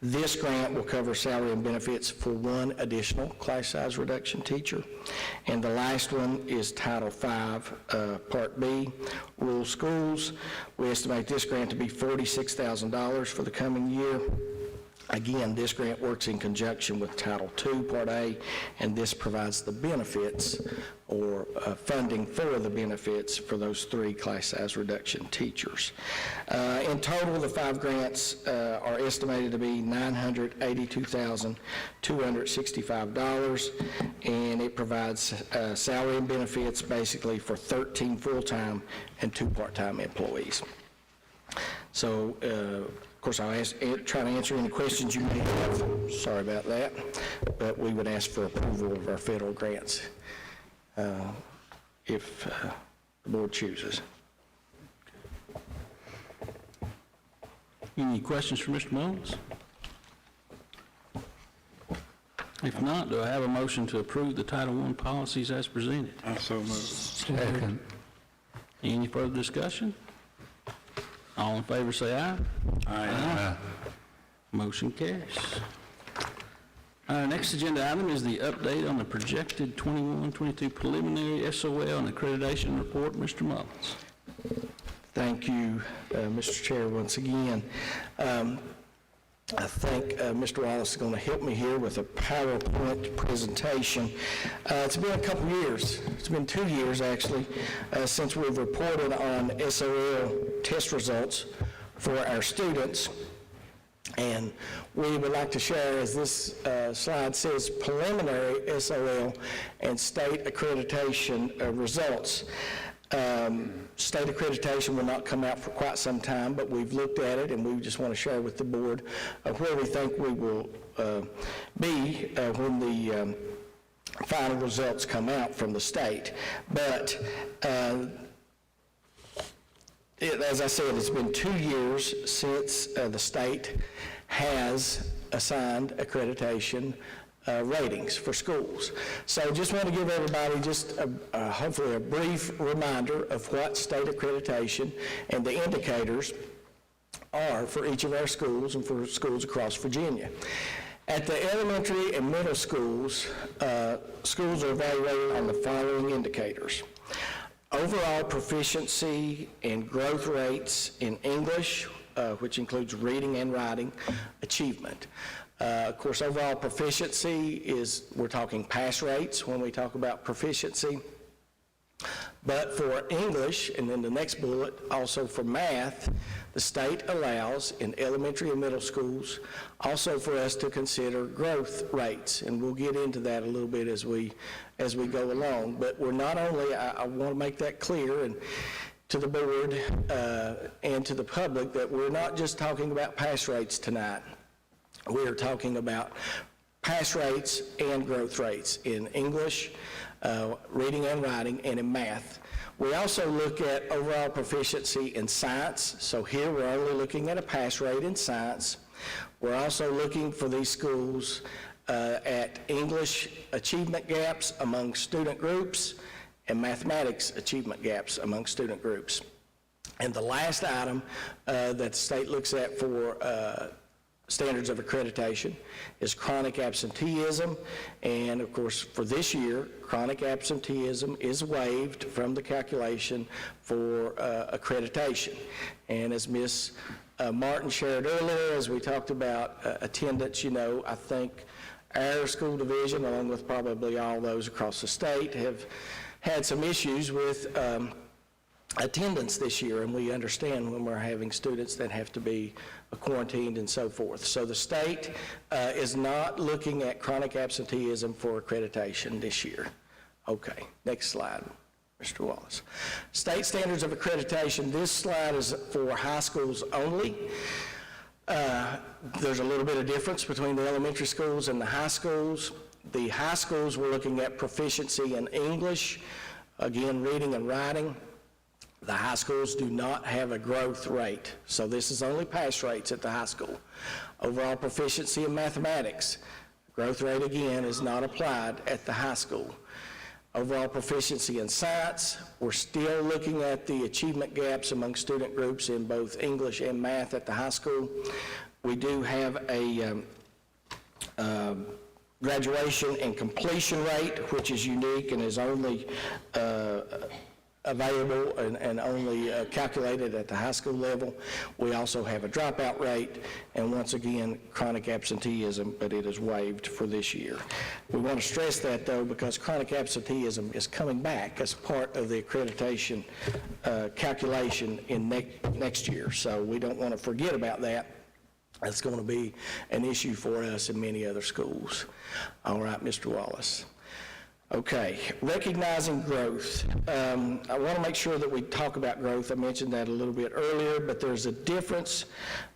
This grant will cover salary and benefits for 1 additional class size reduction teacher. And the last one is Title V, Part B, rural schools. We estimate this grant to be $46,000 for the coming year. Again, this grant works in conjunction with Title II, Part A, and this provides the benefits or funding for the benefits for those 3 class size reduction teachers. In total, the 5 grants are estimated to be $982,265, and it provides salary and benefits basically for 13 full-time and 2 part-time employees. So, of course, I'll try to answer any questions you may have. Sorry about that. But we would ask for approval of our federal grants if the board chooses. Any questions for Mr. Mullins? If not, do I have a motion to approve the Title I policies as presented? I so move. Second. Any further discussion? All in favor say aye. Aye. Motion carries. Our next agenda item is the update on the projected 21-22 preliminary SOL and accreditation report. Mr. Mullins. Thank you, Mr. Chair, once again. I think Mr. Wallace is going to help me here with a PowerPoint presentation. It's been a couple years. It's been 2 years, actually, since we've reported on SOL test results for our students. And we would like to share, as this slide says, preliminary SOL and state accreditation results. State accreditation will not come out for quite some time, but we've looked at it and we just want to share with the board where we think we will be when the final results come out from the state. But as I said, it's been 2 years since the state has assigned accreditation ratings for schools. So just want to give everybody just hopefully a brief reminder of what state accreditation and the indicators are for each of our schools and for schools across Virginia. At the elementary and middle schools, schools are evaluated on the following indicators: overall proficiency and growth rates in English, which includes reading and writing achievement. Of course, overall proficiency is, we're talking pass rates when we talk about proficiency. But for English, and then the next bullet, also for math, the state allows in elementary and middle schools also for us to consider growth rates. And we'll get into that a little bit as we go along. But we're not only, I want to make that clear and to the board and to the public that we're not just talking about pass rates tonight. We are talking about pass rates and growth rates in English, reading and writing, and in math. We also look at overall proficiency in science. So here we're only looking at a pass rate in science. We're also looking for these schools at English achievement gaps among student groups and mathematics achievement gaps among student groups. And the last item that the state looks at for standards of accreditation is chronic absenteeism. And of course, for this year, chronic absenteeism is waived from the calculation for accreditation. And as Ms. Martin shared earlier, as we talked about attendance, you know, I think our school division, along with probably all those across the state, have had some issues with attendance this year, and we understand when we're having students that have to be quarantined and so forth. So the state is not looking at chronic absenteeism for accreditation this year. Okay, next slide. Mr. Wallace. State standards of accreditation, this slide is for high schools only. There's a little bit of difference between the elementary schools and the high schools. The high schools, we're looking at proficiency in English, again, reading and writing. The high schools do not have a growth rate, so this is only pass rates at the high school. Overall proficiency in mathematics, growth rate again is not applied at the high school. Overall proficiency in science, we're still looking at the achievement gaps among student groups in both English and math at the high school. We do have a graduation and completion rate, which is unique and is only available and only calculated at the high school level. We also have a dropout rate, and once again, chronic absenteeism, but it is waived for this year. We want to stress that, though, because chronic absenteeism is coming back as part of the accreditation calculation in next year, so we don't want to forget about that. That's going to be an issue for us in many other schools. All right, Mr. Wallace. Okay, recognizing growth. I want to make sure that we talk about growth. I mentioned that a little bit earlier, but there's a difference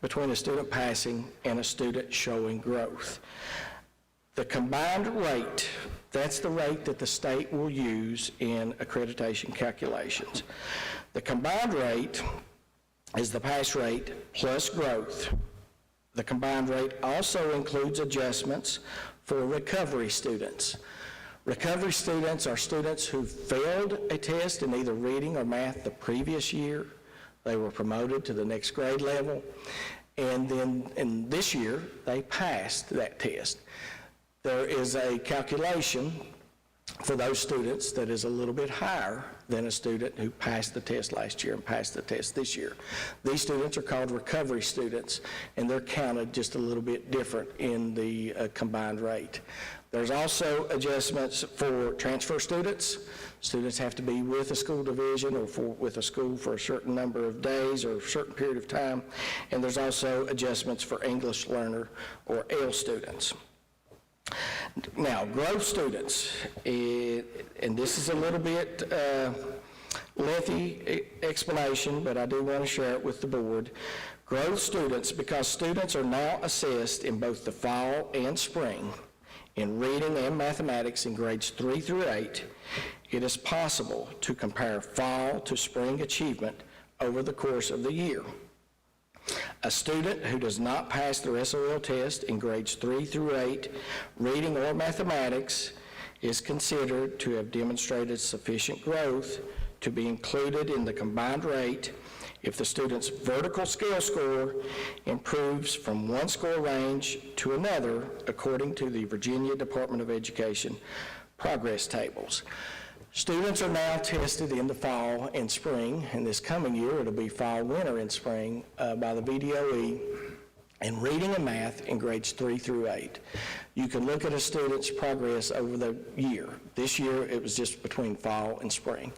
between a student passing and a student showing growth. The combined rate, that's the rate that the state will use in accreditation calculations. The combined rate is the pass rate plus growth. The combined rate also includes adjustments for recovery students. Recovery students are students who failed a test in either reading or math the previous year. They were promoted to the next grade level, and then in this year, they passed that test. There is a calculation for those students that is a little bit higher than a student who passed the test last year and passed the test this year. These students are called recovery students, and they're counted just a little bit different in the combined rate. There's also adjustments for transfer students. Students have to be with a school division or with a school for a certain number of days or a certain period of time. And there's also adjustments for English learner or AIL students. Now, growth students, and this is a little bit lengthy explanation, but I do want to share it with the board. Growth students, because students are now assessed in both the fall and spring, in reading and mathematics in grades 3 through 8, it is possible to compare fall to spring achievement over the course of the year. A student who does not pass their SOL test in grades 3 through 8, reading or mathematics, is considered to have demonstrated sufficient growth to be included in the combined rate if the student's vertical scale score improves from one score range to another according to the Virginia Department of Education progress tables. Students are now tested in the fall and spring, and this coming year it'll be fall, winter, and spring by the VDOE in reading and math in grades 3 through 8. You can look at a student's progress over the year. This year it was just between fall and spring.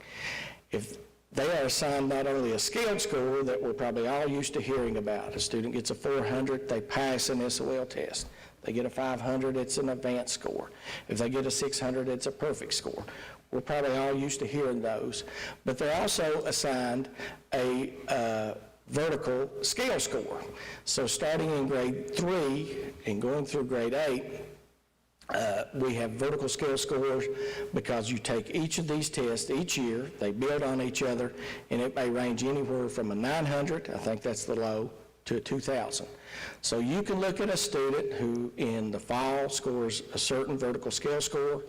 If they are assigned not only a scaled score that we're probably all used to hearing about. A student gets a 400, they pass an SOL test. They get a 500, it's an advanced score. If they get a 600, it's a perfect score. We're probably all used to hearing those. But they're also assigned a vertical scale score. So starting in grade 3 and going through grade 8, we have vertical scale scores because you take each of these tests each year, they build on each other, and it may range anywhere from a 900, I think that's the low, to a 2,000. So you can look at a student who in the fall scores a certain vertical scale score.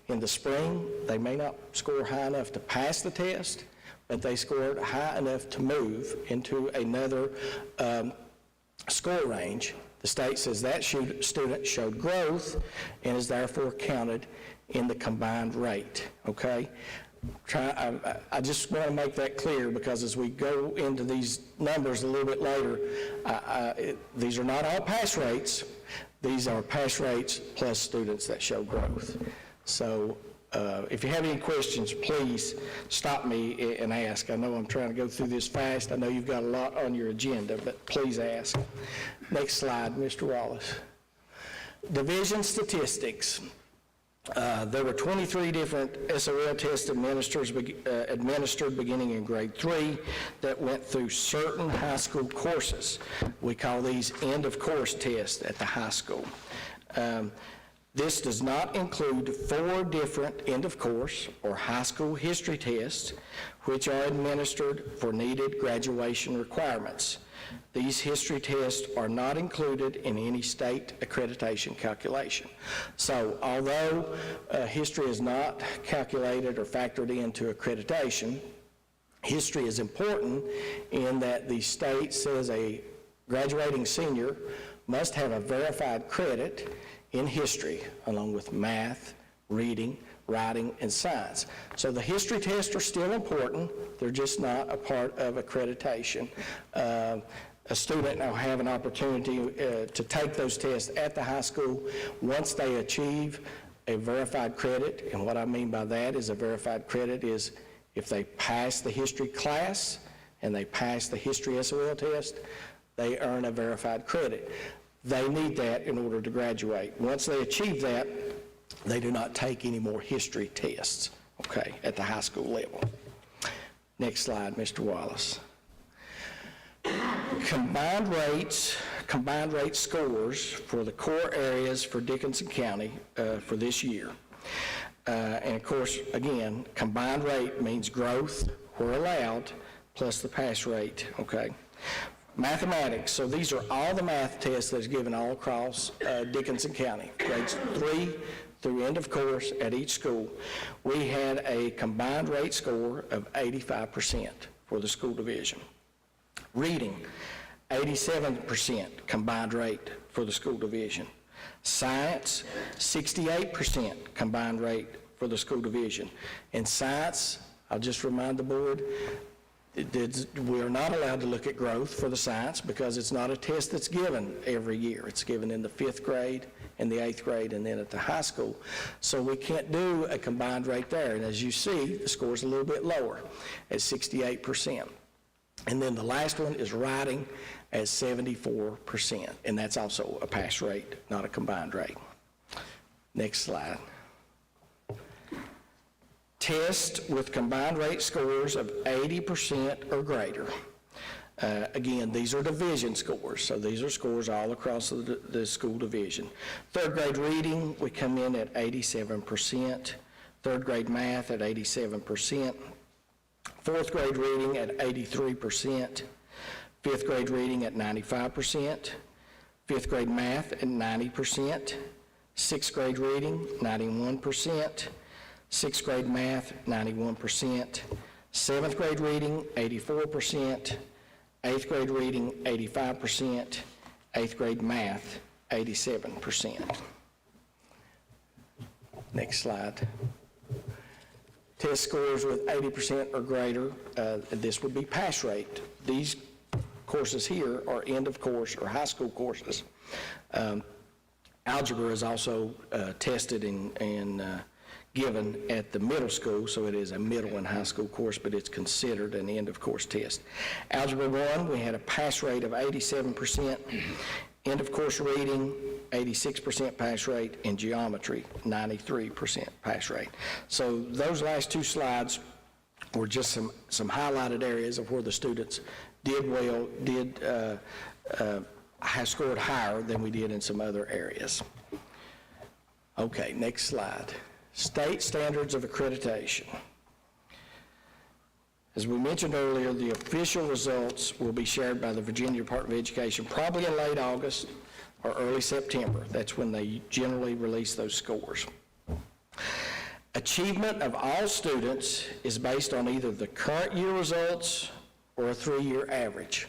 In the spring, they may not score high enough to pass the test, but they scored high enough to move into another score range. The state says that student showed growth and is therefore counted in the combined rate, okay? I just want to make that clear because as we go into these numbers a little bit later, these are not all pass rates. These are pass rates plus students that show growth. So if you have any questions, please stop me and ask. I know I'm trying to go through this fast. I know you've got a lot on your agenda, but please ask. Next slide, Mr. Wallace. Division statistics. There were 23 different SOL tests administered beginning in grade 3 that went through certain high school courses. We call these end-of-course tests at the high school. This does not include 4 different end-of-course or high school history tests, which are administered for needed graduation requirements. These history tests are not included in any state accreditation calculation. So although history is not calculated or factored into accreditation, history is important in that the state says a graduating senior must have a verified credit in history, along with math, reading, writing, and science. So the history tests are still important. They're just not a part of accreditation. A student will have an opportunity to take those tests at the high school once they achieve a verified credit. And what I mean by that is a verified credit is if they pass the history class and they pass the history SOL test, they earn a verified credit. They need that in order to graduate. Once they achieve that, they do not take any more history tests, okay, at the high school level. Next slide, Mr. Wallace. Combined rate scores for the core areas for Dickinson County for this year. And of course, again, combined rate means growth where allowed plus the pass rate, okay? Mathematics, so these are all the math tests that's given all across Dickinson County, grades 3 through end of course at each school. We had a combined rate score of 85% for the school division. Reading, 87% combined rate for the school division. Science, 68% combined rate for the school division. In science, I'll just remind the board, we are not allowed to look at growth for the science because it's not a test that's given every year. It's given in the 5th grade, in the 8th grade, and then at the high school. So we can't do a combined rate there. And as you see, the score's a little bit lower at 68%. And then the last one is writing at 74%, and that's also a pass rate, not a combined rate. Next slide. Test with combined rate scores of 80% or greater. Again, these are division scores, so these are scores all across the school division. 3rd grade reading, we come in at 87%. 3rd grade math at 87%. 4th grade reading at 83%, 5th grade reading at 95%, 5th grade math at 90%, 6th grade reading 91%, 6th grade math 91%, 7th grade reading 84%, 8th grade reading 85%, 8th grade math 87%. Next slide. Test scores with 80% or greater, this would be pass rate. These courses here are end of course or high school courses. Algebra is also tested and given at the middle school, so it is a middle and high school course, but it's considered an end of course test. Algebra 1, we had a pass rate of 87%. End of course reading, 86% pass rate, and geometry, 93% pass rate. So those last 2 slides were just some highlighted areas of where the students did well, have scored higher than we did in some other areas. Okay, next slide. State standards of accreditation. As we mentioned earlier, the official results will be shared by the Virginia Department of Education probably in late August or early September. That's when they generally release those scores. Achievement of all students is based on either the current year results or a 3-year average.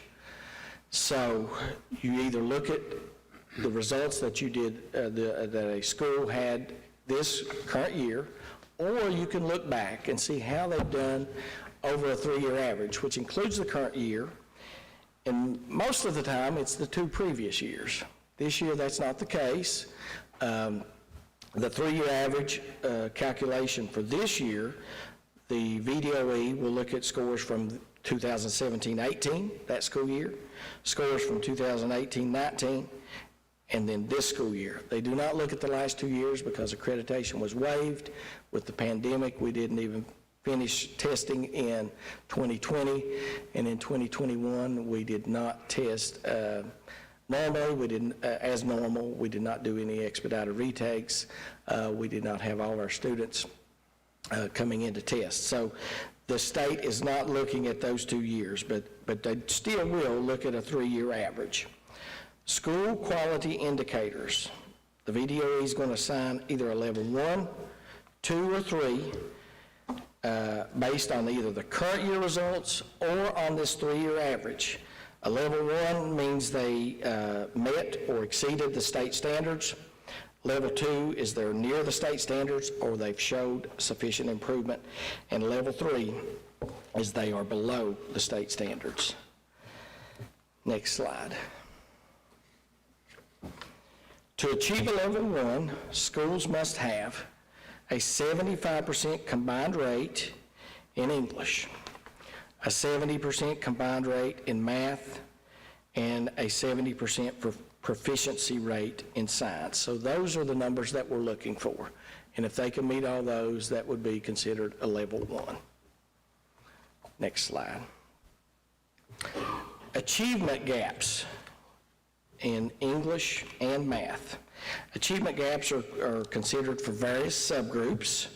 So you either look at the results that you did, that a school had this current year, or you can look back and see how they've done over a 3-year average, which includes the current year, and most of the time it's the 2 previous years. This year that's not the case. The 3-year average calculation for this year, the VDOE will look at scores from 2017-18, that school year, scores from 2018-19, and then this school year. They do not look at the last 2 years because accreditation was waived. With the pandemic, we didn't even finish testing in 2020, and in 2021, we did not test normally. We didn't, as normal, we did not do any expedited retakes. We did not have all our students coming into tests. So the state is not looking at those 2 years, but they still will look at a 3-year average. School quality indicators. The VDOE is going to assign either a level 1, 2, or 3 based on either the current year results or on this 3-year average. A level 1 means they met or exceeded the state standards. Level 2 is they're near the state standards or they've showed sufficient improvement. And level 3 is they are below the state standards. Next slide. To achieve a level 1, schools must have a 75% combined rate in English, a 70% combined rate in math, and a 70% proficiency rate in science. So those are the numbers that we're looking for. And if they can meet all those, that would be considered a level 1. Next slide. Achievement gaps in English and math. Achievement gaps are considered for various subgroups.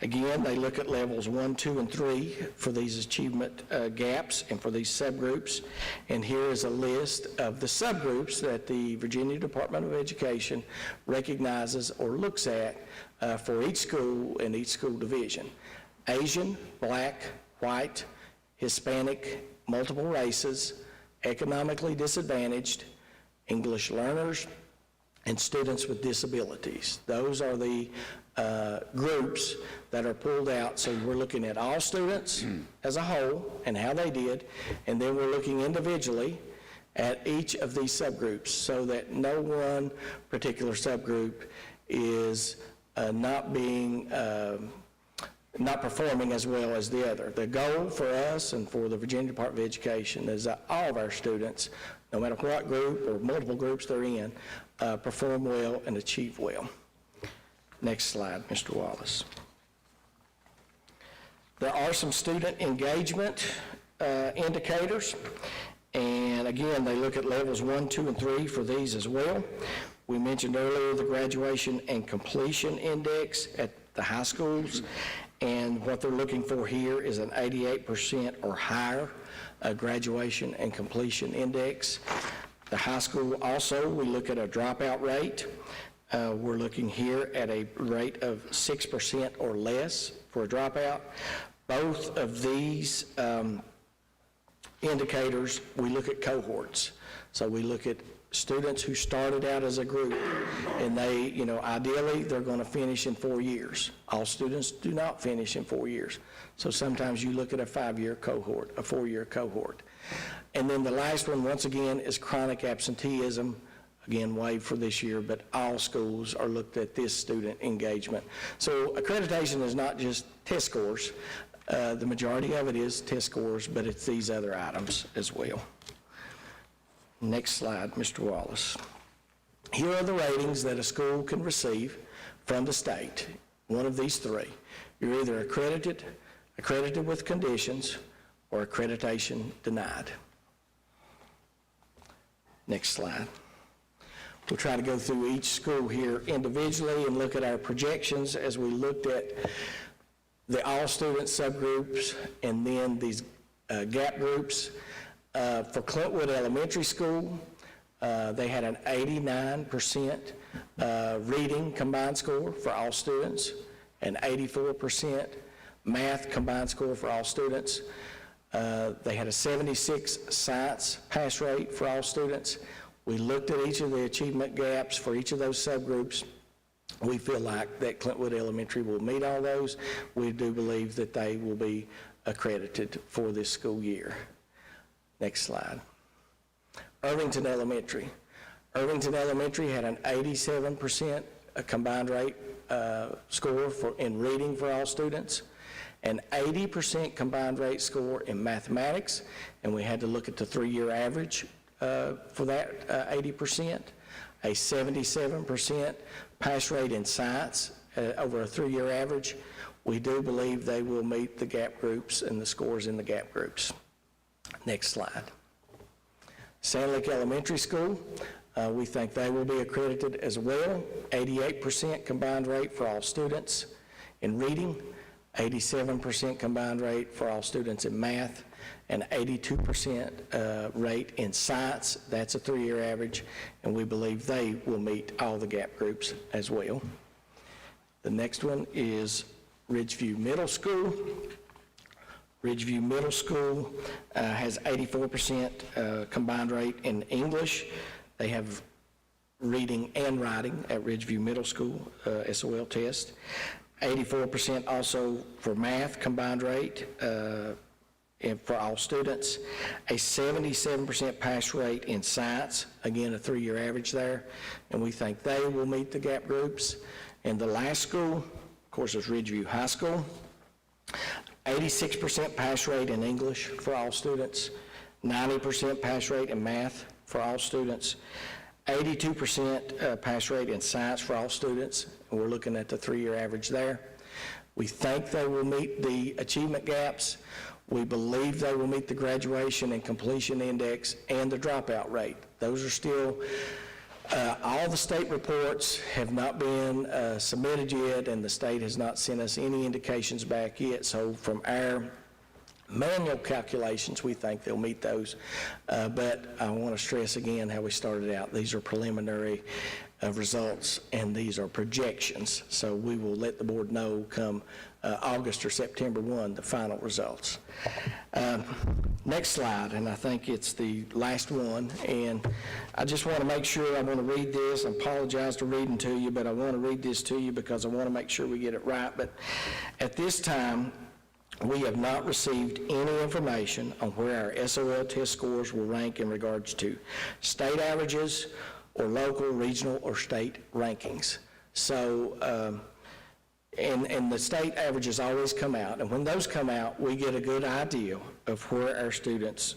Again, they look at levels 1, 2, and 3 for these achievement gaps and for these subgroups. And here is a list of the subgroups that the Virginia Department of Education recognizes or looks at for each school and each school division. Asian, Black, White, Hispanic, multiple races, economically disadvantaged, English learners, and students with disabilities. Those are the groups that are pulled out. So we're looking at all students as a whole and how they did, and then we're looking individually at each of these subgroups so that no one particular subgroup is not performing as well as the other. The goal for us and for the Virginia Department of Education is that all of our students, no matter what group or multiple groups they're in, perform well and achieve well. Next slide, Mr. Wallace. There are some student engagement indicators, and again, they look at levels 1, 2, and 3 for these as well. We mentioned earlier the graduation and completion index at the high schools, and what they're looking for here is an 88% or higher graduation and completion index. The high school also, we look at a dropout rate. We're looking here at a rate of 6% or less for a dropout. Both of these indicators, we look at cohorts. So we look at students who started out as a group, and they, ideally, they're going to finish in 4 years. All students do not finish in 4 years. So sometimes you look at a 5-year cohort, a 4-year cohort. And then the last one, once again, is chronic absenteeism. Again, waived for this year, but all schools are looked at this student engagement. So accreditation is not just test scores. The majority of it is test scores, but it's these other items as well. Next slide, Mr. Wallace. Here are the ratings that a school can receive from the state, one of these 3. You're either accredited with conditions, or accreditation denied. Next slide. We'll try to go through each school here individually and look at our projections as we looked at the all-student subgroups and then these gap groups. For Clintwood Elementary School, they had an 89% reading combined score for all students, an 84% math combined score for all students. They had a 76 science pass rate for all students. We looked at each of the achievement gaps for each of those subgroups. We feel like that Clintwood Elementary will meet all those. We do believe that they will be accredited for this school year. Next slide. Irvington Elementary. Irvington Elementary had an 87% combined rate score in reading for all students, an 80% combined rate score in mathematics, and we had to look at the 3-year average for that 80%, a 77% pass rate in science over a 3-year average. We do believe they will meet the gap groups and the scores in the gap groups. Next slide. Sand Lake Elementary School, we think they will be accredited as well. 88% combined rate for all students in reading, 87% combined rate for all students in math, and 82% rate in science. That's a 3-year average, and we believe they will meet all the gap groups as well. The next one is Ridgeview Middle School. Ridgeview Middle School has 84% combined rate in English. They have reading and writing at Ridgeview Middle School SOL test. 84% also for math combined rate for all students. A 77% pass rate in science, again a 3-year average there, and we think they will meet the gap groups. And the last school, of course, is Ridgeview High School. 86% pass rate in English for all students, 90% pass rate in math for all students, 82% pass rate in science for all students, and we're looking at the 3-year average there. We think they will meet the achievement gaps. We believe they will meet the graduation and completion index and the dropout rate. Those are still, all the state reports have not been submitted yet, and the state has not sent us any indications back yet. So from our manual calculations, we think they'll meet those. But I want to stress again how we started out. These are preliminary results, and these are projections. So we will let the board know come August or September 1, the final results. Next slide, and I think it's the last one, and I just want to make sure, I want to read this. I apologize for reading to you, but I want to read this to you because I want to make sure we get it right. But at this time, we have not received any information on where our SOL test scores will rank in regards to state averages or local, regional, or state rankings. So, and the state averages always come out, and when those come out, we get a good idea of where our students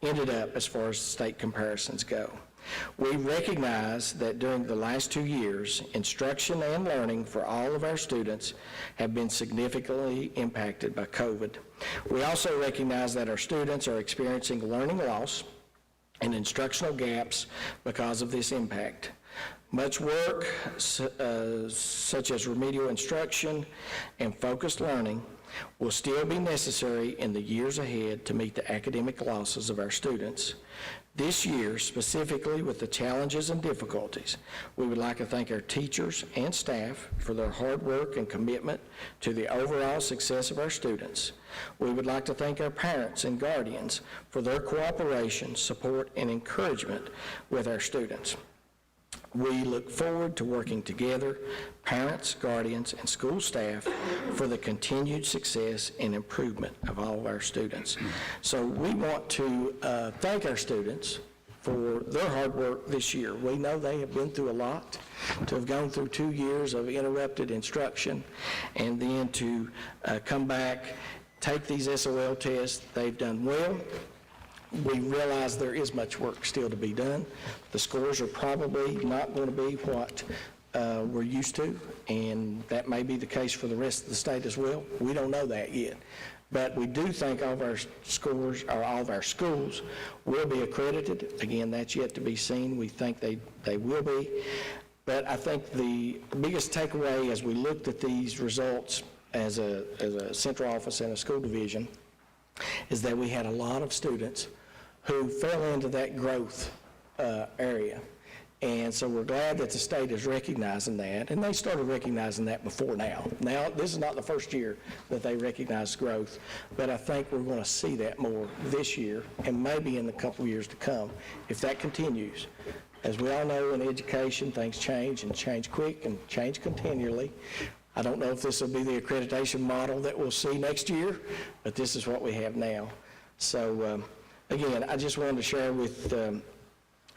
ended up as far as state comparisons go. We recognize that during the last 2 years, instruction and learning for all of our students have been significantly impacted by COVID. We also recognize that our students are experiencing learning loss and instructional gaps because of this impact. Much work, such as remedial instruction and focused learning, will still be necessary in the years ahead to meet the academic losses of our students. This year, specifically with the challenges and difficulties, we would like to thank our teachers and staff for their hard work and commitment to the overall success of our students. We would like to thank our parents and guardians for their cooperation, support, and encouragement with our students. We look forward to working together, parents, guardians, and school staff, for the continued success and improvement of all of our students. So we want to thank our students for their hard work this year. We know they have been through a lot, to have gone through 2 years of interrupted instruction, and then to come back, take these SOL tests. They've done well. We realize there is much work still to be done. The scores are probably not going to be what we're used to, and that may be the case for the rest of the state as well. We don't know that yet. But we do think all of our scores, or all of our schools, will be accredited. Again, that's yet to be seen. We think they will be. But I think the biggest takeaway as we looked at these results as a central office and a school division is that we had a lot of students who fell into that growth area. And so we're glad that the state is recognizing that, and they started recognizing that before now. Now, this is not the first year that they recognize growth, but I think we're going to see that more this year and maybe in the couple of years to come if that continues. As we all know, in education, things change, and change quick and change continually. I don't know if this will be the accreditation model that we'll see next year, but this is what we have now. So, again, I just wanted to share with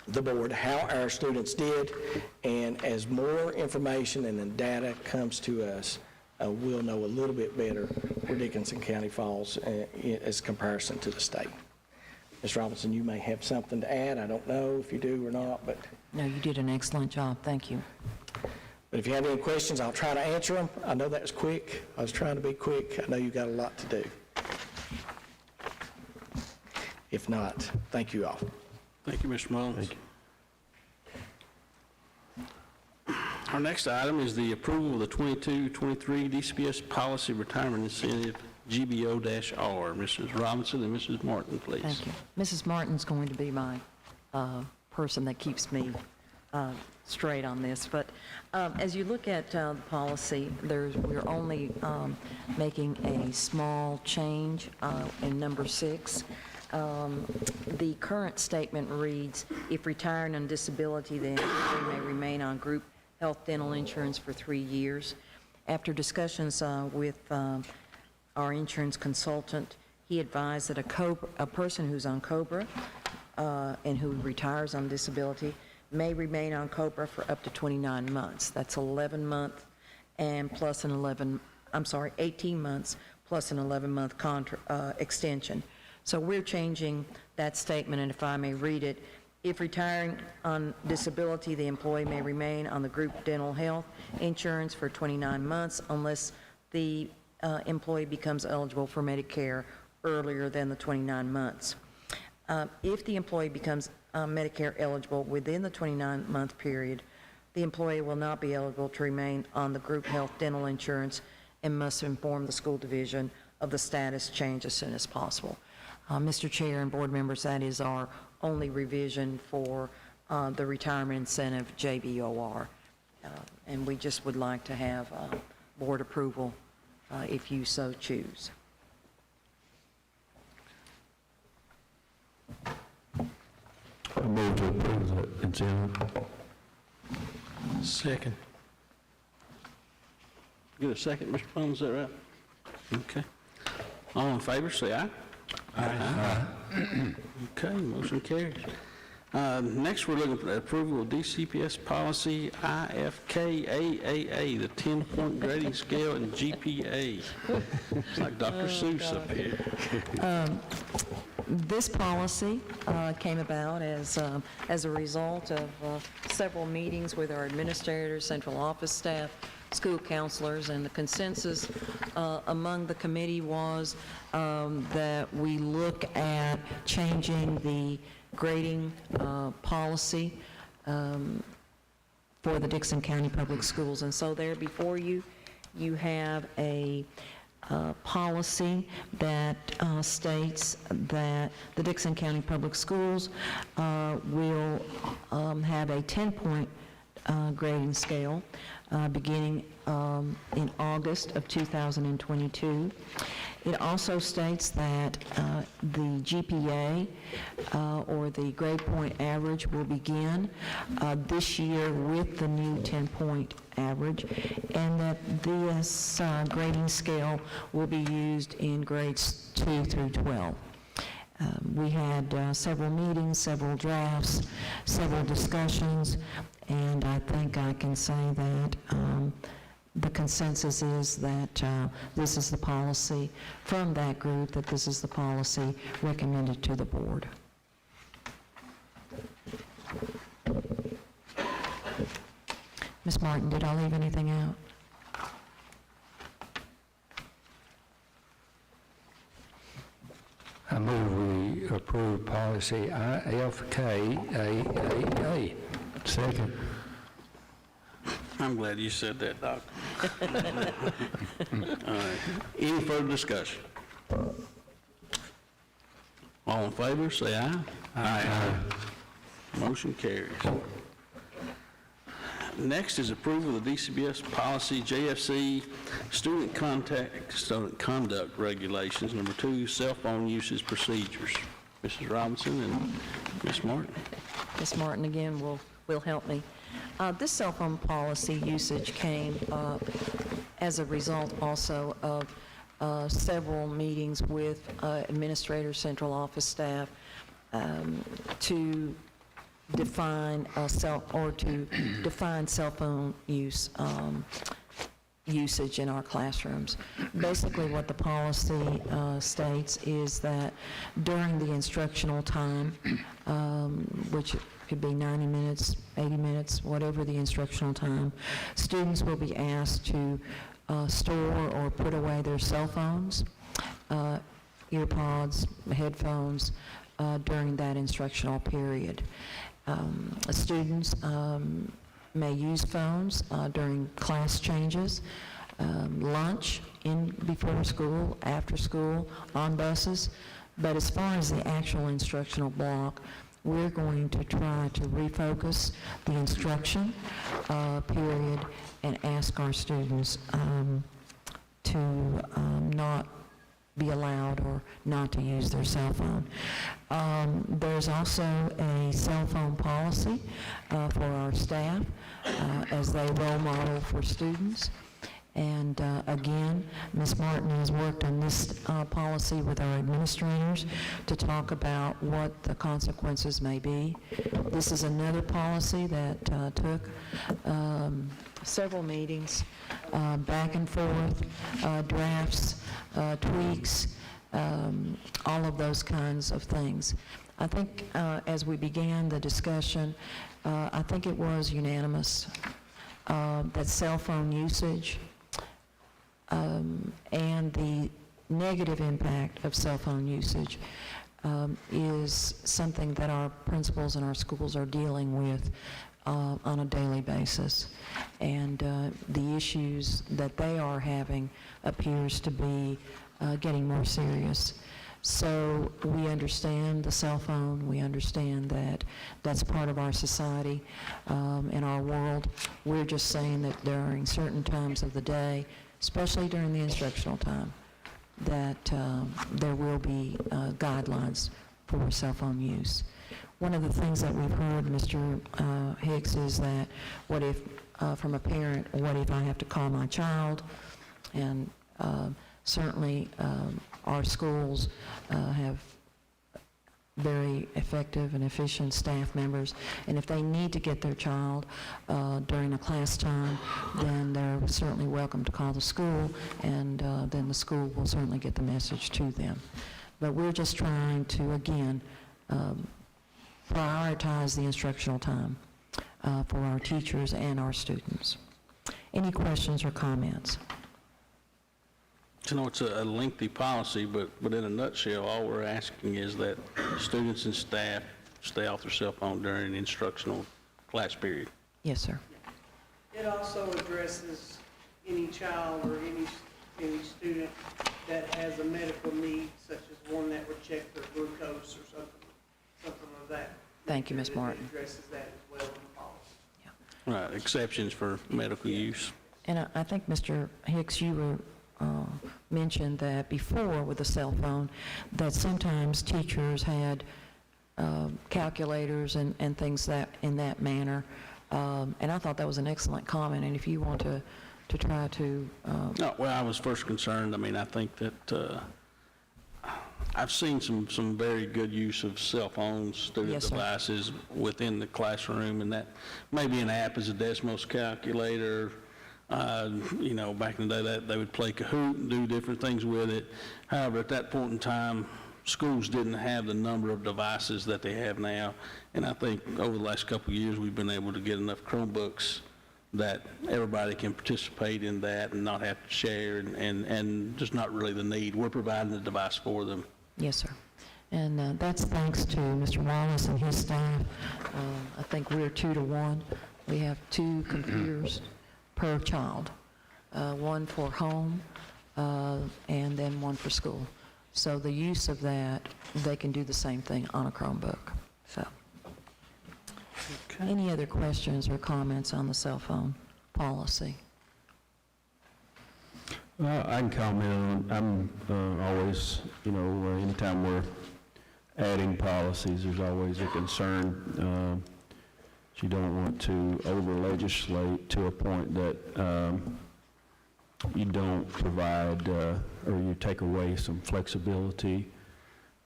the board how our students did, and as more information and then data comes to us, we'll know a little bit better where Dickinson County falls as comparison to the state. Ms. Robinson, you may have something to add. I don't know if you do or not, but No, you did an excellent job. Thank you. if you have any questions, I'll try to answer them. I know that was quick. I was trying to be quick. I know you got a lot to do. If not, thank you all. Thank you, Mr. Mullins. Our next item is the approval of the 22-23 DCPS Policy Retirement Incentive, GBO-R. Mrs. Robinson and Mrs. Martin, please. Thank you. Mrs. Martin's going to be my person that keeps me straight on this. But as you look at the policy, we're only making a small change in number 6. The current statement reads, if retiring on disability, the employee may remain on group health dental insurance for 3 years. After discussions with our insurance consultant, he advised that a person who's on COBRA and who retires on disability may remain on COBRA for up to 29 months. That's 18 months plus an 11-month extension. So we're changing that statement, and if I may read it, if retiring on disability, the employee may remain on the group dental health insurance for 29 months unless the employee becomes eligible for Medicare earlier than the 29 months. If the employee becomes Medicare eligible within the 29-month period, the employee will not be eligible to remain on the group health dental insurance and must inform the school division of the status change as soon as possible. Mr. Chair and board members, that is our only revision for the retirement incentive, JBOR. And we just would like to have board approval if you so choose. I move to approve the incentive. Second. Get a second, Mr. Mullins, is that right? Okay. All in favor, say aye. Aye. Okay, motion carries. Next, we're looking for approval of DCPS policy IFKAAA, the 10-point grading scale and GPA. It's like Dr. Seuss up here. This policy came about as a result of several meetings with our administrators, central office staff, school counselors, and the consensus among the committee was that we look at changing the grading policy for the Dixon County Public Schools. And so there before you, you have a policy that states that the Dixon County Public Schools will have a 10-point grading scale beginning in August of 2022. It also states that the GPA, or the grade point average, will begin this year with the new 10-point average, and that this grading scale will be used in grades 2 through 12. We had several meetings, several drafts, several discussions, and I think I can say that the consensus is that this is the policy from that group, that this is the policy recommended to the board. Ms. Martin, did I leave anything out? I move we approve policy IFKAAA. Second. I'm glad you said that, Doctor. All right. Any further discussion? All in favor, say aye. Aye. Motion carries. Next is approval of the DCPS policy JFC student conduct regulations. Number 2, cell phone usage procedures. Mrs. Robinson and Ms. Martin. Ms. Martin again will help me. This cell phone policy usage came up as a result also of several meetings with administrators, central office staff, to define cell phone use usage in our classrooms. Basically, what the policy states is that during the instructional time, which could be 90 minutes, 80 minutes, whatever the instructional time, students will be asked to store or put away their cell phones, earpods, headphones during that instructional period. Students may use phones during class changes, lunch, before school, after school, on buses. But as far as the actual instructional block, we're going to try to refocus the instruction period and ask our students to not be allowed or not to use their cell phone. There's also a cell phone policy for our staff as they role model for students. And again, Ms. Martin has worked on this policy with our administrators to talk about what the consequences may be. This is another policy that took several meetings, back and forth, drafts, tweaks, all of those kinds of things. I think as we began the discussion, I think it was unanimous that cell phone usage and the negative impact of cell phone usage is something that our principals and our schools are dealing with on a daily basis. And the issues that they are having appears to be getting more serious. So we understand the cell phone. We understand that that's part of our society, in our world. We're just saying that during certain times of the day, especially during the instructional time, that there will be guidelines for cell phone use. One of the things that we've heard, Mr. Hicks, is that what if, from a parent, what if I have to call my child? And certainly our schools have very effective and efficient staff members, and if they need to get their child during a class time, then they're certainly welcome to call the school, and then the school will certainly get the message to them. But we're just trying to, again, prioritize the instructional time for our teachers and our students. Any questions or comments? You know, it's a lengthy policy, but in a nutshell, all we're asking is that students and staff stay off their cell phone during an instructional class period. Yes, sir. It also addresses any child or any student that has a medical need, such as one that would check their glucose or something of that. Thank you, Ms. Martin. It addresses that as well in the policy. Yeah. Right, exceptions for medical use. And I think, Mr. Hicks, you were mentioned that before with the cell phone, that sometimes teachers had calculators and things that in that manner. And I thought that was an excellent comment. And if you want to try to... No, well, I was first concerned. I mean, I think that I've seen some very good use of cell phones, student Yes, sir. devices within the classroom, and that maybe an app is a Desmos calculator. You know, back in the day, that they would play Kahoot and do different things with it. However, at that point in time, schools didn't have the number of devices that they have now. And I think over the last couple of years, we've been able to get enough Chromebooks that everybody can participate in that and not have to share, and just not really the need. We're providing the device for them. Yes, sir. And that's thanks to Mr. Wallace and his staff. I think we're 2 to 1. We have 2 computers per child, one for home and then one for school. So the use of that, they can do the same thing on a Chromebook. So, any other questions or comments on the cell phone policy? I can comment on, I'm always, you know, anytime we're adding policies, there's always a concern. You don't want to over-legislate to a point that you don't provide or you take away some flexibility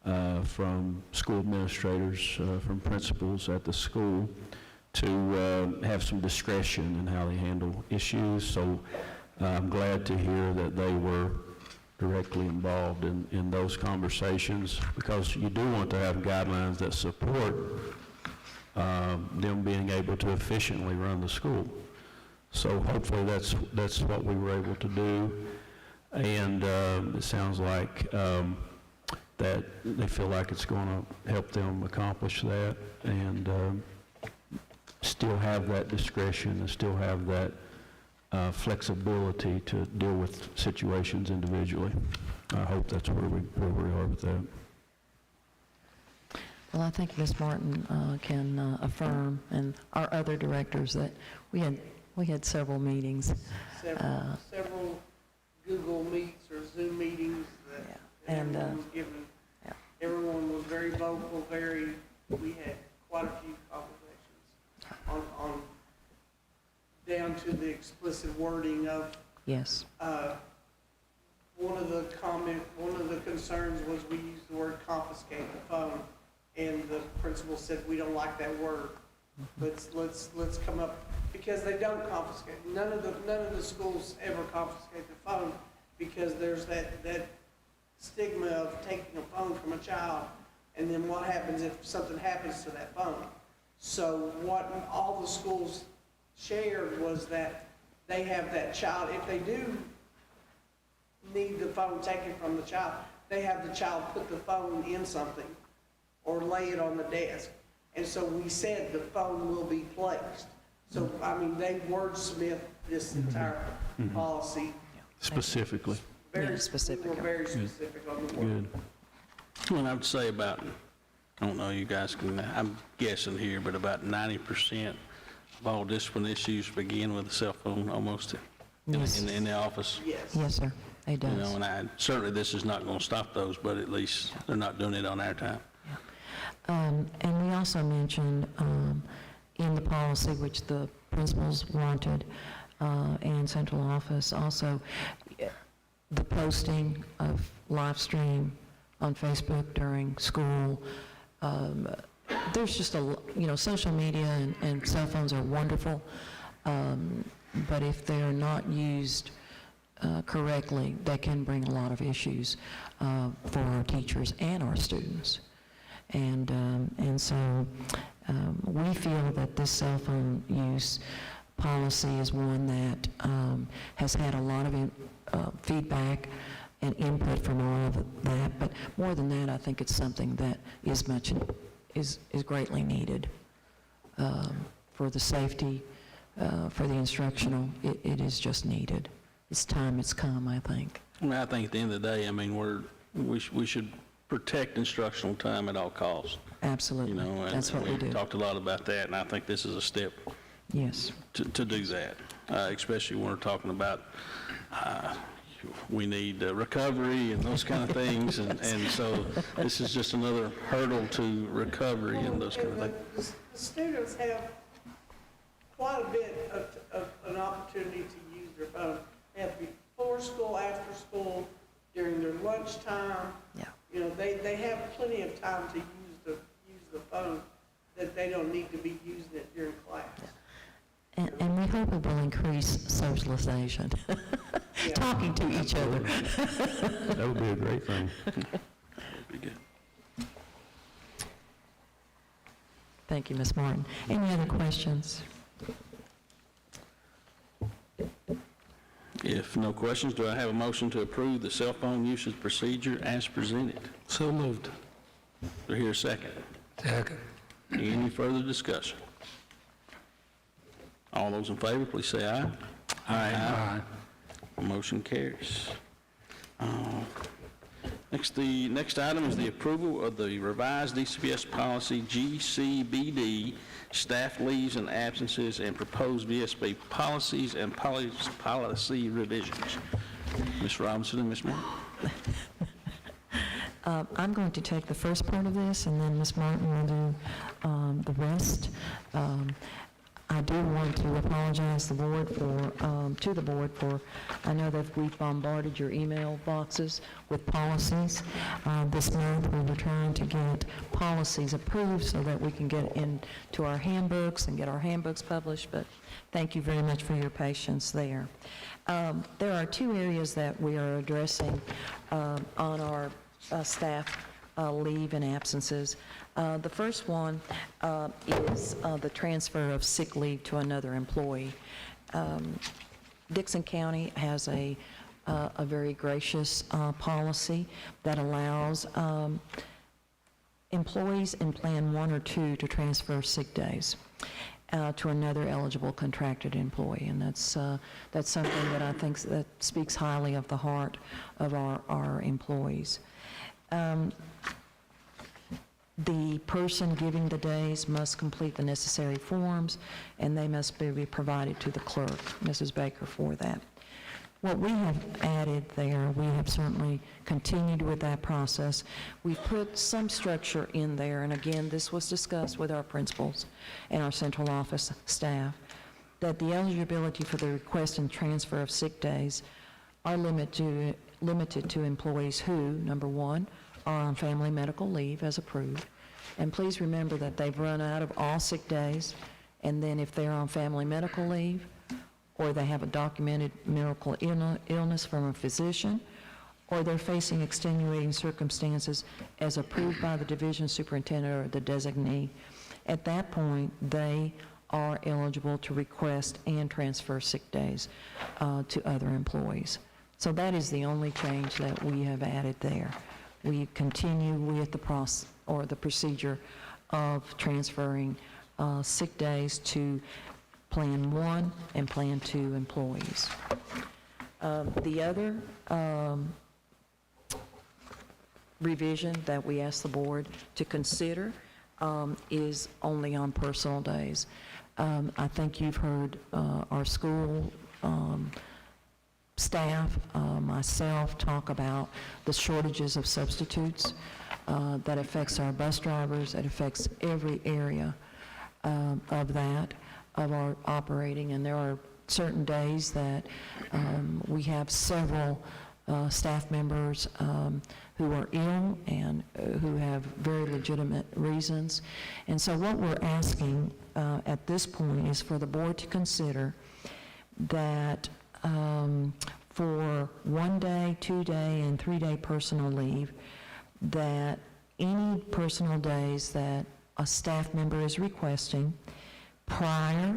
from school administrators, from principals at the school to have some discretion in how they handle issues. So I'm glad to hear that they were directly involved in those conversations, because you do want to have guidelines that support them being able to efficiently run the school. So hopefully that's what we were able to do, and it sounds like that they feel like it's going to help them accomplish that, and still have that discretion and still have that flexibility to deal with situations individually. I hope that's where we are with that. Well, I think Ms. Martin can affirm, and our other directors, that we had several meetings. Several Google Meets or Zoom meetings that everyone was given. Everyone was very vocal, we had quite a few conversations on down to the explicit wording of. Yes. One of the concerns was we used the word confiscate the phone, and the principal said, we don't like that word. Let's come up, because they don't confiscate. None of the schools ever confiscate the phone, because there's that stigma of taking a phone from a child, and then what happens if something happens to that phone. So what all the schools shared was that they have that child, if they do need the phone taken from the child, they have the child put the phone in something or lay it on the desk. And so we said the phone will be placed. So, I mean, they wordsmith this entire policy. Specifically. Very specific. We were very specific on the word. Good. Well, I would say about, I don't know, you guys can, I'm guessing here, but about 90% of all discipline issues begin with a cell phone almost in the office. Yes. Yes, sir. It does. You know, and certainly this is not going to stop those, but at least they're not doing it on our time. And we also mentioned in the policy, which the principals wanted, and central office also, the posting of live stream on Facebook during school. There's just social media and cell phones are wonderful, but if they're not used correctly, that can bring a lot of issues for our teachers and our students. And so we feel that this cell phone use policy is one that has had a lot of feedback and input from all of that, but more than that, I think it's something that is greatly needed for the safety, for the instructional. It is just needed. It's time it's come, I think. I mean, I think at the end of the day, I mean, we should protect instructional time at all costs. Absolutely. You know, and that's what we do. Talked a lot about that, and I think this is a step. Yes. To do that, especially when we're talking about we need recovery and those kind of things, and so this is just another hurdle to recovery and those kind of things. The students have quite a bit of an opportunity to use their phone. They have before school, after school, during their lunchtime. Yeah. You know, they have plenty of time to use the phone, that they don't need to be using it during class. Yeah. And we hope it will increase socialization, talking to each other. That would be a great thing. That would be good. Thank you, Ms. Martin. Any other questions? If no questions, do I have a motion to approve the cell phone usage procedure as presented? So moved. Do I hear a second? Second. Any further discussion? All those in favor, please say aye. Aye. Motion carries. The next item is the approval of the revised DCPS policy GCBD, staff leaves and absences, and proposed VSB policies and policy revisions. Ms. Robinson and Ms. Martin. I'm going to take the first part of this, and then Ms. Martin will do the rest. I do want to apologize to the board for, I know that we've bombarded your email boxes with policies. This month, we were trying to get policies approved so that we can get into our handbooks and get our handbooks published, but thank you very much for your patience there. There are two areas that we are addressing on our staff leave and absences. The first one is the transfer of sick leave to another employee. Dixon County has a very gracious policy that allows employees in Plan 1 or 2 to transfer sick days to another eligible contracted employee, and that's something that I think that speaks highly of the heart of our employees. The person giving the days must complete the necessary forms, and they must be provided to the clerk, Mrs. Baker, for that. What we have added there, we have certainly continued with that process. We put some structure in there, and again, this was discussed with our principals and our central office staff, that the eligibility for the request and transfer of sick days are limited to employees who, number one, are on family medical leave as approved. And please remember that they've run out of all sick days, and then if they're on family medical leave, or they have a documented medical illness from a physician, or they're facing extenuating circumstances as approved by the division superintendent or the designee, at that point, they are eligible to request and transfer sick days to other employees. So that is the only change that we have added there. We continue with the procedure of transferring sick days to Plan 1 and Plan 2 employees. The other revision that we ask the board to consider is only on personal days. I think you've heard our school staff, myself, talk about the shortages of substitutes that affects our bus drivers, that affects every area of our operating, and there are certain days that we have several staff members who are ill and who have very legitimate reasons. And so what we're asking at this point is for the board to consider that for 1 day, 2 day, and 3 day personal leave, that any personal days that a staff member is requesting prior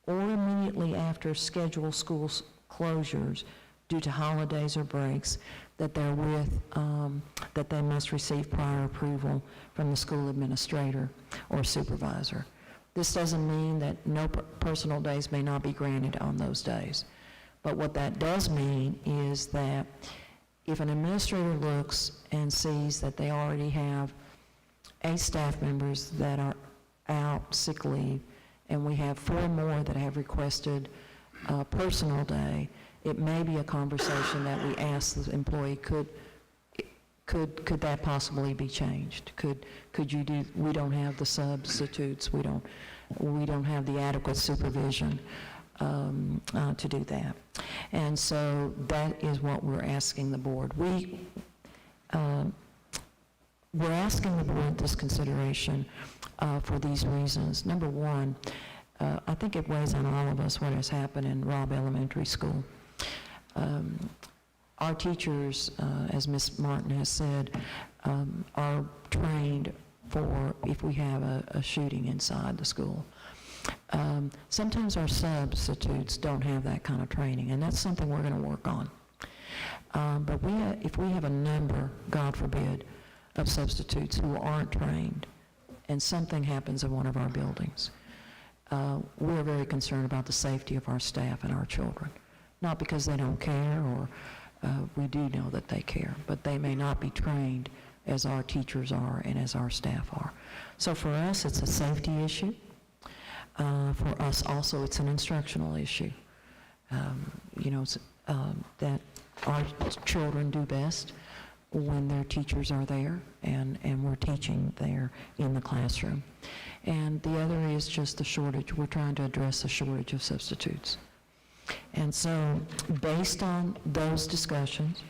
or immediately after scheduled school closures due to holidays or breaks, that that they must receive prior approval from the school administrator or supervisor. This doesn't mean that no personal days may not be granted on those days. But what that does mean is that if an administrator looks and sees that they already have 8 staff members that are out sick leave, and we have 4 more that have requested a personal day, it may be a conversation that we ask the employee, could that possibly be changed? Could you do, we don't have the substitutes, we don't have the adequate supervision to do that. And so that is what we're asking the board. We're asking the board this consideration for these reasons. Number one, I think it weighs on all of us what has happened in Robb Elementary School. Our teachers, as Ms. Martin has said, are trained for if we have a shooting inside the school. Sometimes our substitutes don't have that kind of training, and that's something we're going to work on. But if we have a number, God forbid, of substitutes who aren't trained, and something happens in one of our buildings, we're very concerned about the safety of our staff and our children. Not because they don't care, or we do know that they care, but they may not be trained as our teachers are and as our staff are. So for us, it's a safety issue. For us also, it's an instructional issue. That our children do best when their teachers are there and we're teaching there in the classroom. And the other is just the shortage. We're trying to address the shortage of substitutes. And so based on those discussions,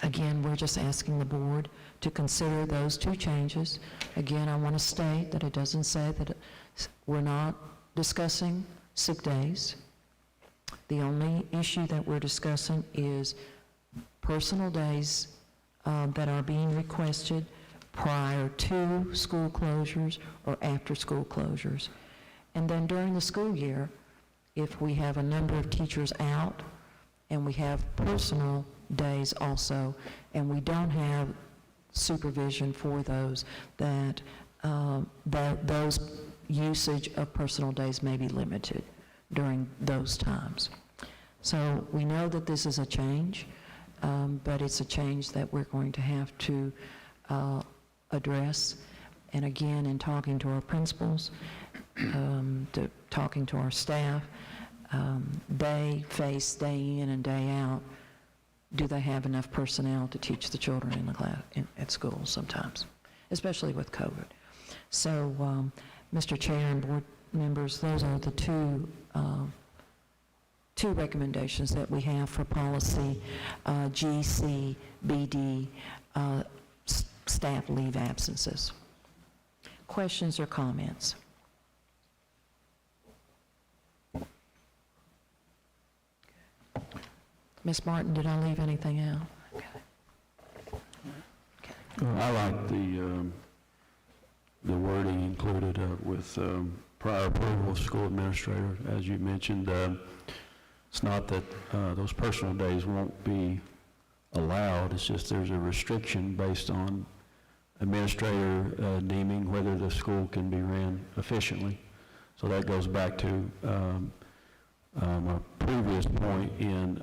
again, we're just asking the board to consider those two changes. Again, I want to state that it doesn't say that we're not discussing sick days. The only issue that we're discussing is personal days that are being requested prior to school closures or after school closures. And then during the school year, if we have a number of teachers out and we have personal days also, and we don't have supervision for those, that those usage of personal days may be limited during those times. So we know that this is a change, but it's a change that we're going to have to address. And again, in talking to our principals, talking to our staff, they face day in and day out, do they have enough personnel to teach the children in the class at school sometimes, especially with COVID. So, Mr. Chair and board members, those are the two recommendations that we have for policy GCBD, staff leave absences. Questions or comments? Ms. Martin, did I leave anything out? I like the wording included with prior approval of school administrator. As you mentioned, it's not that those personal days won't be allowed, it's just there's a restriction based on administrator deeming whether the school can be ran efficiently. So that goes back to a previous point in,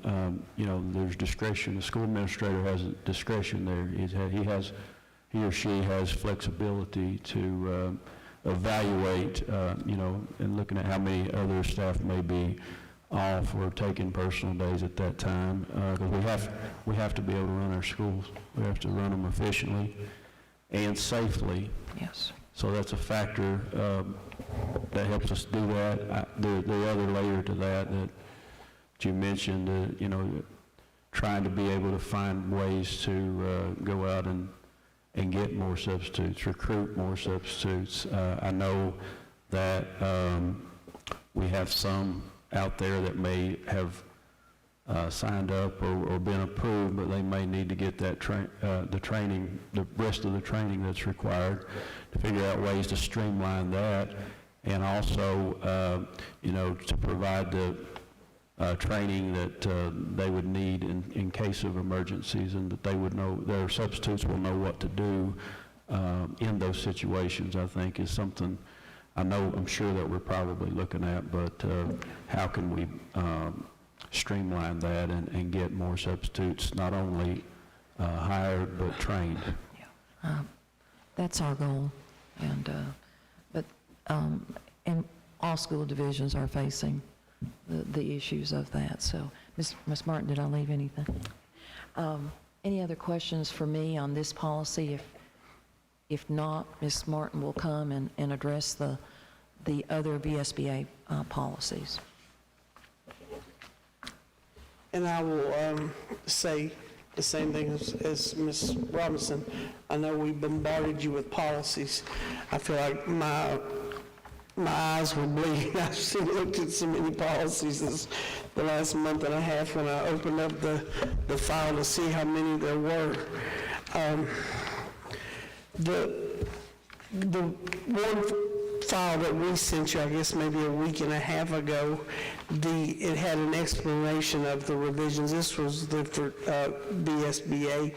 there's discretion. The school administrator has discretion there. He or she has flexibility to evaluate, and looking at how many other staff may be off or taking personal days at that time. Because we have to be able to run our schools. We have to run them efficiently and safely. Yes. So that's a factor that helps us do that. The other layer to that you mentioned, trying to be able to find ways to go out and get more substitutes, recruit more substitutes. I know that we have some out there that may have signed up or been approved, but they may need to get that the training, the rest of the training that's required, to figure out ways to streamline that, and also, to provide the training that they would need in case of emergencies, and that they would know, their substitutes will know what to do in those situations, I think is something I'm sure that we're probably looking at, but how can we streamline that and get more substitutes, not only hired but trained? Yeah. That's our goal, and all school divisions are facing the issues of that. So, Ms. Martin, did I leave anything? Any other questions for me on this policy? If not, Ms. Martin will come and address the other VSBA policies. And I will say the same thing as Ms. Robinson. I know we bombarded you with policies. I feel like my eyes were bleeding. I've looked at so many policies the last month and a half when I opened up the file to see how many there were. The one file that we sent you, I guess maybe a week and a half ago, it had an explanation of the revisions. This was for BSBA.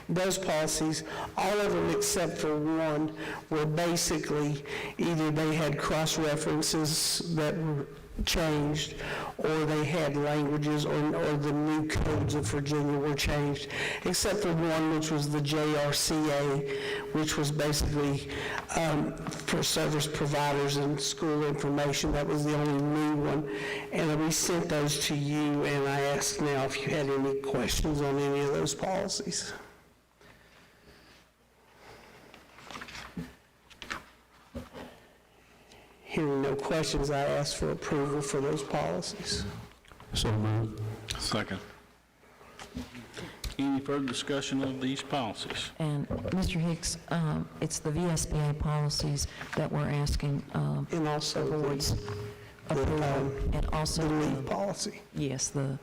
Those policies, all of them except for one, were basically either they had cross-references that were changed, or they had languages, or the new codes of Virginia were changed, except for one, which was the JRCA, which was basically for service providers and school information. That was the only new one, and we sent those to you, and I asked now if you had any questions on any of those policies. questions, I ask for approval for those policies. So moved. Second. Any further discussion of these policies? And Mr. Hicks, it's the VSBA policies that we're asking And also the board's approval, and also the leave policy. yes, the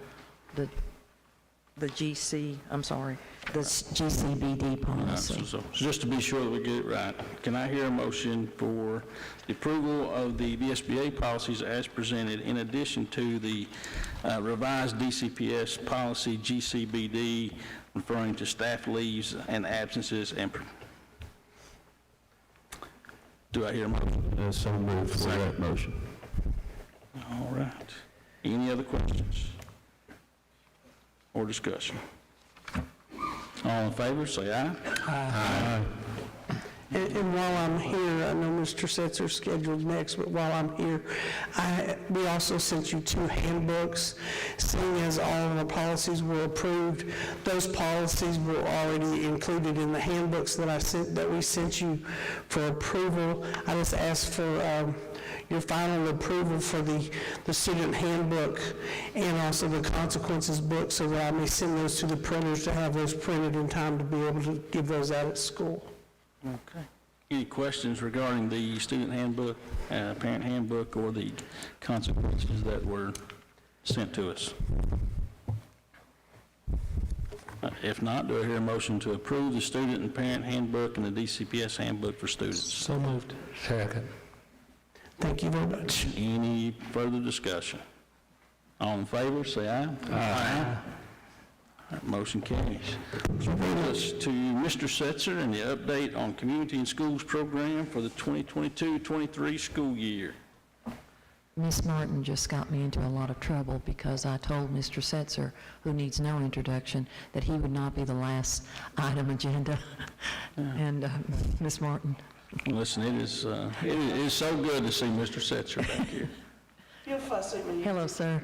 GC, I'm sorry, the GCBD policy. So just to be sure that we get it right, can I hear a motion for the approval of the VSBA policies as presented in addition to the revised DCPS policy GCBD referring to staff leaves and absences and... Do I hear a motion? So moved for that motion. All right. Any other questions or discussion? All in favor, say aye. Aye. And while I'm here, I know Mr. Setzer's scheduled next, but while I'm here, we also sent you 2 handbooks. Seeing as all of the policies were approved, those policies were already included in the handbooks that we sent you for approval. I just asked for your final approval for the student handbook and also the consequences book so that I may send those to the printers to have those printed in time to be able to give those out at school. Okay. Any questions regarding the student handbook, parent handbook, or the consequences that were sent to us? If not, do I hear a motion to approve the student and parent handbook and the DCPS handbook for students? So moved. Second. Thank you very much. Any further discussion? All in favor, say aye. Aye. All right, motion carries. Brings us to Mr. Setzer and the update on Community and Schools program for the 2022-23 school year. Miss Martin just got me into a lot of trouble because I told Mr. Setzer, who needs no introduction, that he would not be the last item agenda. And Miss Martin. Listen, it is so good to see Mr. Setzer back here. You're fussy when you... Hello, sir.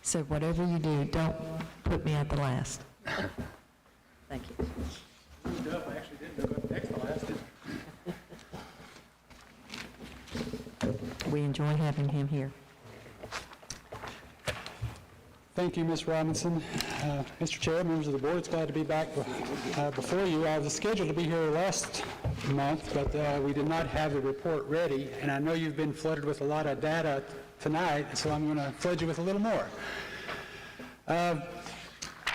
So whatever you do, don't put me at the last. Thank you. We enjoy having him here. Thank you, Ms. Robinson. Mr. Chair, members of the board, it's glad to be back before you. I was scheduled to be here last month, but we did not have the report ready, and I know you've been flooded with a lot of data tonight, so I'm going to flood you with a little more.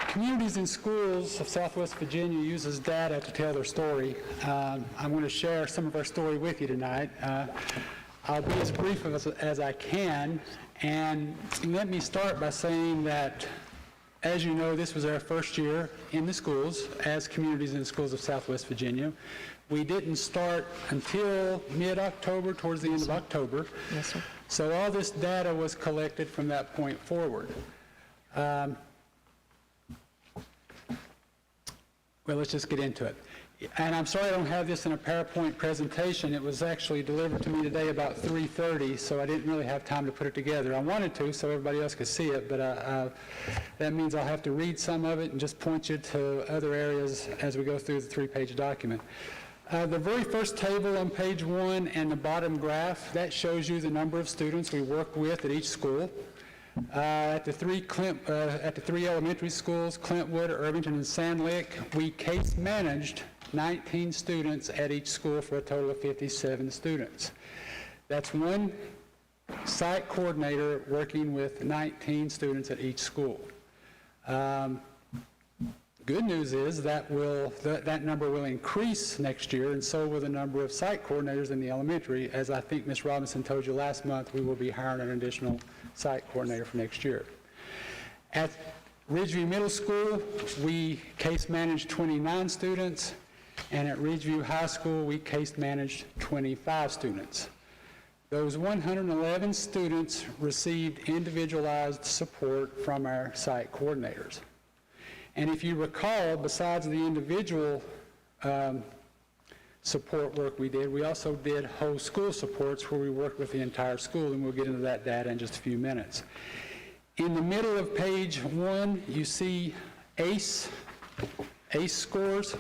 Communities and Schools of Southwest Virginia uses data to tell their story. I'm going to share some of our story with you tonight. I'll be as brief as I can, and let me start by saying that, as you know, this was our first year in the schools as Communities and Schools of Southwest Virginia. We didn't start until mid-October, towards the end of October. Yes, sir. So all this data was collected from that point forward. Well, let's just get into it. And I'm sorry I don't have this in a PowerPoint presentation. It was actually delivered to me today about 3:30, so I didn't really have time to put it together. I wanted to so everybody else could see it, but that means I'll have to read some of it and just point you to other areas as we go through the 3-page document. The very first table on page 1 and the bottom graph, that shows you the number of students we work with at each school. At the three elementary schools, Clintwood, Irvington, and Sand Lick, we case managed 19 students at each school for a total of 57 students. That's one site coordinator working with 19 students at each school. Good news is that number will increase next year, and so will the number of site coordinators in the elementary. As I think Ms. Robinson told you last month, we will be hiring an additional site coordinator for next year. At Ridgeview Middle School, we case managed 29 students, and at Ridgeview High School, we case managed 25 students. Those 111 students received individualized support from our site coordinators. And if you recall, besides the individual support work we did, we also did whole school supports where we worked with the entire school, and we'll get into that data in just a few minutes. In the middle of page 1, you see ACE scores.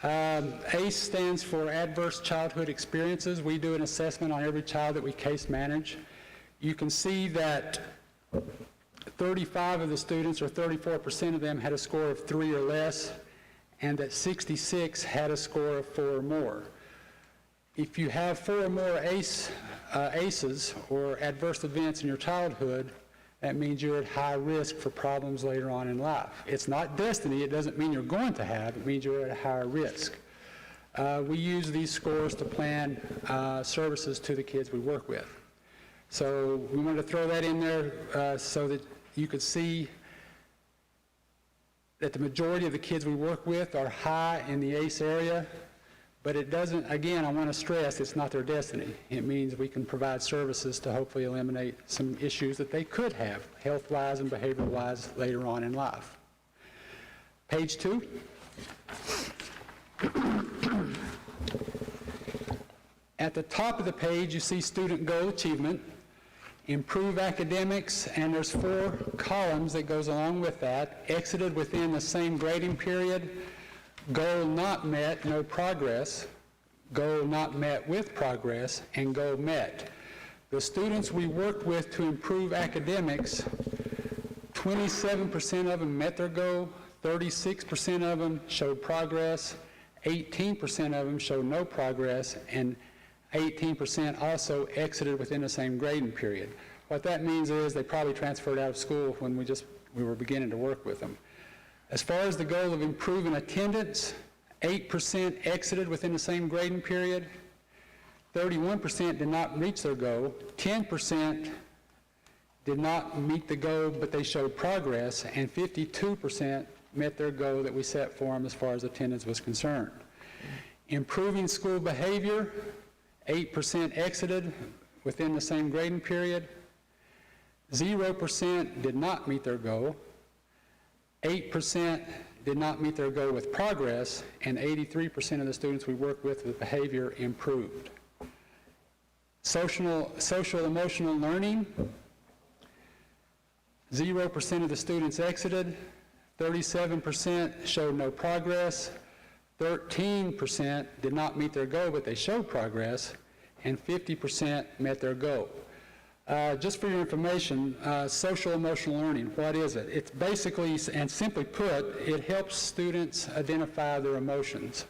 ACE stands for Adverse Childhood Experiences. We do an assessment on every child that we case manage. You can see that 35 of the students, or 34% of them, had a score of 3 or less, and that 66 had a score of 4 or more. If you have 4 or more ACEs, or adverse events in your childhood, that means you're at high risk for problems later on in life. It's not destiny. It doesn't mean you're going to have. It means you're at a higher risk. We use these scores to plan services to the kids we work with. So we wanted to throw that in there so that you could see that the majority of the kids we work with are high in the ACE area. But it doesn't, again, I want to stress, it's not their destiny. It means we can provide services to hopefully eliminate some issues that they could have, health-wise and behavior-wise, later on in life. Page 2. At the top of the page, you see student goal achievement, improve academics, and there's 4 columns that goes along with that. Exited within the same grading period, goal not met, no progress, goal not met with progress, and goal met. The students we worked with to improve academics, 27% of them met their goal, 36% of them showed progress, 18% of them showed no progress, and 18% also exited within the same grading period. What that means is they probably transferred out of school when we were beginning to work with them. As far as the goal of improving attendance, 8% exited within the same grading period, 31% did not reach their goal, 10% did not meet the goal but they showed progress, and 52% met their goal that we set for them as far as attendance was concerned. Improving school behavior, 8% exited within the same grading period, 0% did not meet their goal, 8% did not meet their goal with progress, and 83% of the students we work with behavior improved. Social emotional learning, 0% of the students exited, 37% showed no progress, 13% did not meet their goal, but they showed progress, and 50% met their goal. Just for your information, social emotional learning, what is it? It's basically, and simply put, it helps students identify their emotions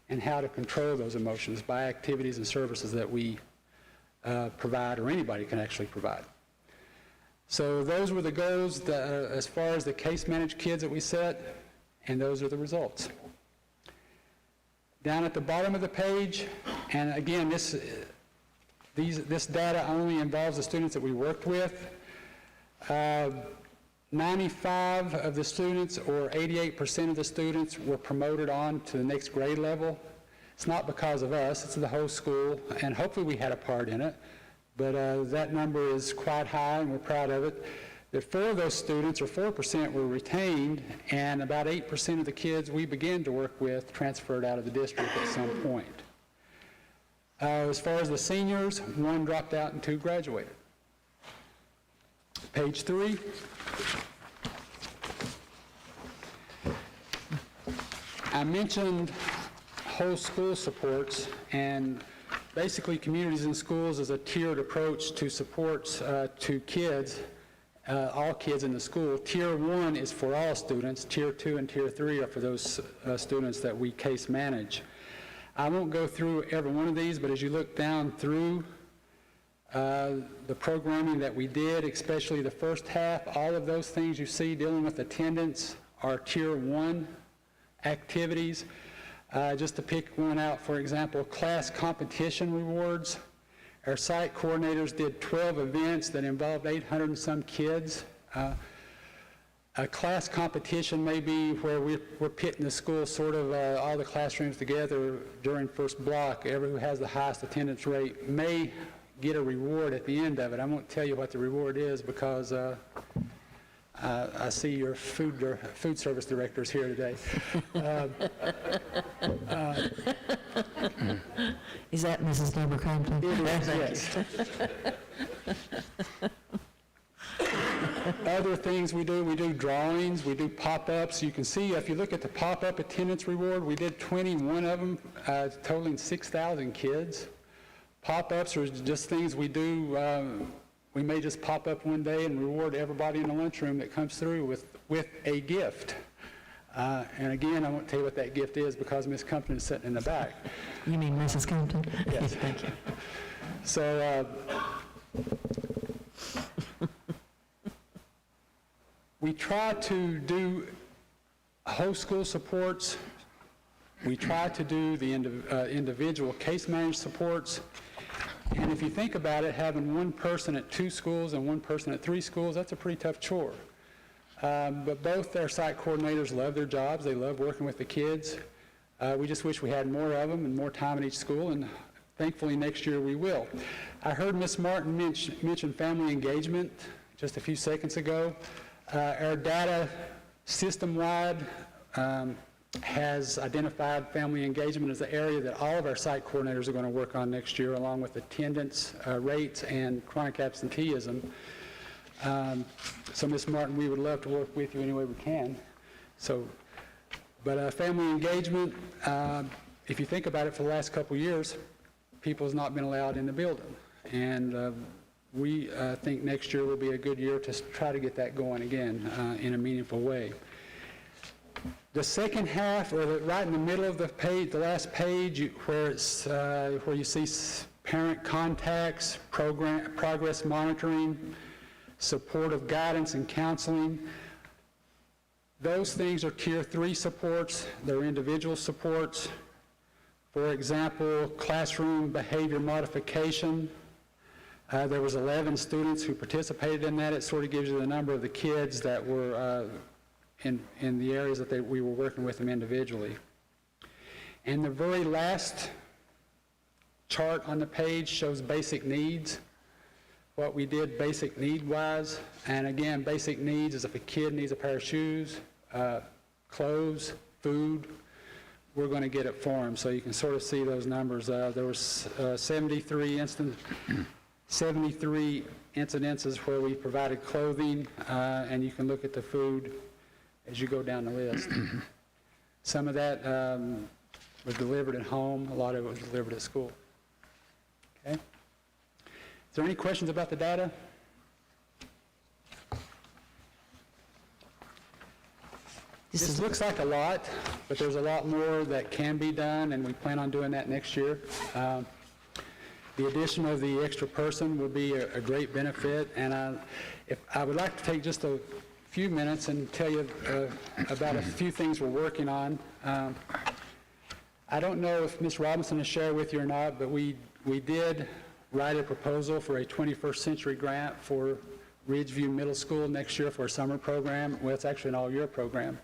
and how to control those emotions by activities and services that we provide, or anybody can actually provide. So those were the goals that, as far as the case managed kids that we set, and those are the results. Down at the bottom of the page, and again, this data only involves the students that we worked with. 95 of the students, or 88% of the students, were promoted on to the next grade level. It's not because of us, it's the whole school, and hopefully we had a part in it, but that number is quite high and we're proud of it. That 4 of those students, or 4%, were retained, and about 8% of the kids we began to work with transferred out of the district at some point. As far as the seniors, 1 dropped out and 2 graduated. Page 3. I mentioned whole school supports, and basically communities and schools is a tiered approach to supports to kids, all kids in the school. Tier 1 is for all students. Tier 2 and Tier 3 are for those students that we case manage. I won't go through every one of these, but as you look down through the programming that we did, especially the first half, all of those things you see dealing with attendance are Tier 1 activities. Just to pick one out, for example, class competition rewards. Our site coordinators did 12 events that involved 800 and some kids. A class competition may be where we're pitting the school, sort of all the classrooms together during first block. Whoever who has the highest attendance rate may get a reward at the end of it. I won't tell you what the reward is because I see your food service directors here today. Is that Mrs. Deborah Crampton? It is, yes. Other things we do drawings, we do pop-ups. You can see, if you look at the pop-up attendance reward, we did 21 of them, totaling 6,000 kids. Pop-ups are just things we do. We may just pop up one day and reward everybody in the lunchroom that comes through with a gift. And again, I won't tell you what that gift is because Ms. Compton is sitting in the back. You mean Mrs. Compton? Yes. Thank you. So we try to do whole school supports. We try to do the individual case managed supports. And if you think about it, having one person at 2 schools and one person at 3 schools, that's a pretty tough chore. But both our site coordinators love their jobs. They love working with the kids. We just wish we had more of them and more time at each school, and thankfully next year we will. I heard Ms. Martin mention family engagement just a few seconds ago. Our data system-wide has identified family engagement as the area that all of our site coordinators are going to work on next year, along with attendance rates and chronic absenteeism. So, Ms. Martin, we would love to work with you any way we can. But family engagement, if you think about it, for the last couple of years, people has not been allowed in the building. And we think next year will be a good year to try to get that going again in a meaningful way. The second half, or right in the middle of the page, the last page, where you see parent contacts, progress monitoring, supportive guidance and counseling, those things are Tier 3 supports. They're individual supports. For example, classroom behavior modification. There was 11 students who participated in that. It sort of gives you the number of the kids that were in the areas that we were working with them individually. And the very last chart on the page shows basic needs, what we did basic need-wise. And again, basic needs is if a kid needs a pair of shoes, clothes, food, we're going to get it for them. So you can sort of see those numbers. There was 73 incidences where we provided clothing, and you can look at the food as you go down the list. Some of that was delivered at home. A lot of it was delivered at school. Okay? Is there any questions about the data? This looks like a lot, but there's a lot more that can be done, and we plan on doing that next year. The addition of the extra person will be a great benefit, and I would like to take just a few minutes and tell you about a few things we're working on. I don't know if Ms. Robinson has shared with you or not, but we did write a proposal for a 21st century grant for Ridgeview Middle School next year for a summer program. Well, it's actually an all-year program.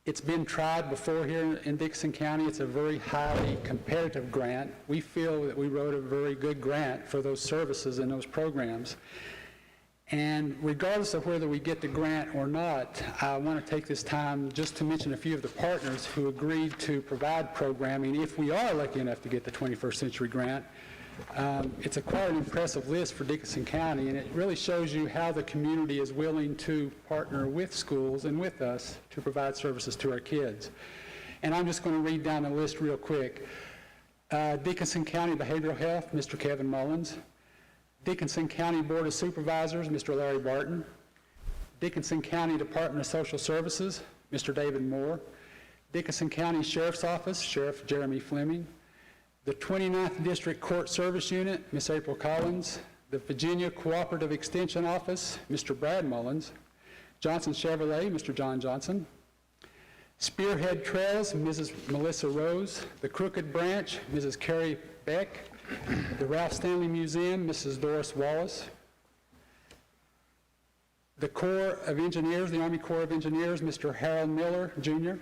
It's been tried before here in Dickinson County. It's a very highly competitive grant. We feel that we wrote a very good grant for those services and those programs. And regardless of whether we get the grant or not, I want to take this time just to mention a few of the partners who agreed to provide programming if we are lucky enough to get the 21st century grant. It's quite an impressive list for Dickinson County, and it really shows you how the community is willing to partner with schools and with us to provide services to our kids. And I'm just going to read down the list real quick. Dickinson County Behavioral Health, Mr. Kevin Mullins. Dickinson County Board of Supervisors, Mr. Larry Barton. Dickinson County Department of Social Services, Mr. David Moore. Dickinson County Sheriff's Office, Sheriff Jeremy Fleming. The 29th District Court Service Unit, Ms. April Collins. The Virginia Cooperative Extension Office, Mr. Brad Mullins. Johnson Chevrolet, Mr. John Johnson. Spearhead Trails, Mrs. Melissa Rose. The Crooked Branch, Mrs. Carrie Beck. The Ralph Stanley Museum, Mrs. Doris Wallace. The Corps of Engineers, the Army Corps of Engineers, Mr. Harold Miller, Jr.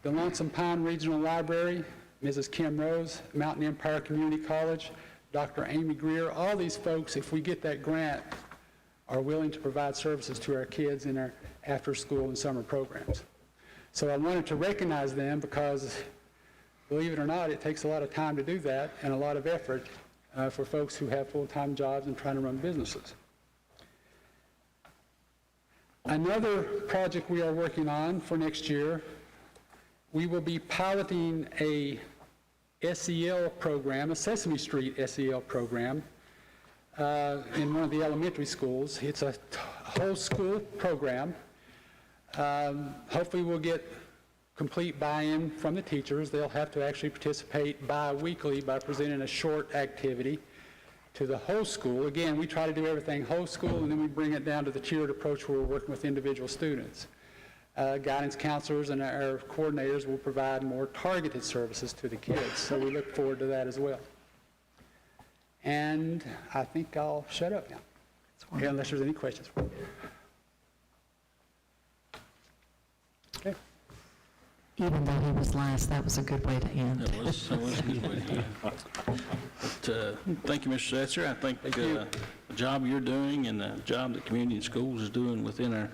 The Lonesome Pine Regional Library, Mrs. Kim Rose. Mountain Empire Community College, Dr. Amy Greer. All these folks, if we get that grant, are willing to provide services to our kids in our after-school and summer programs. So I wanted to recognize them because, believe it or not, it takes a lot of time to do that and a lot of effort. for folks who have full-time jobs and trying to run businesses. Another project we are working on for next year, we will be piloting a SEL program, a Sesame Street SEL program, in one of the elementary schools. It's a whole school program. Hopefully we'll get complete buy-in from the teachers. They'll have to actually participate bi-weekly by presenting a short activity to the whole school. Again, we try to do everything whole school, and then we bring it down to the tiered approach where we're working with individual students. Guidance counselors and our coordinators will provide more targeted services to the kids, so we look forward to that as well. And I think I'll shut up now, unless there's any questions for me. Okay. Even though he was last, that was a good way to end. That was a good way to end. But, thank you, Mr. Setzer. I think the job you're doing and the job that Community and Schools is doing within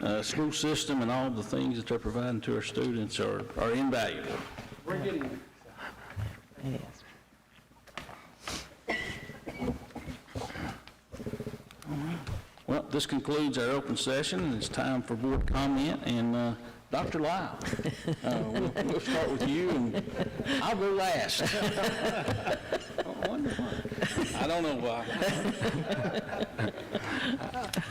our school system and all the things that they're providing to our students are invaluable. We're getting there. It is. Well, this concludes our open session, and it's time for board comment, and Dr. Lyle, we'll start with you, and I'll go last. Oh, wonderful. I don't know why.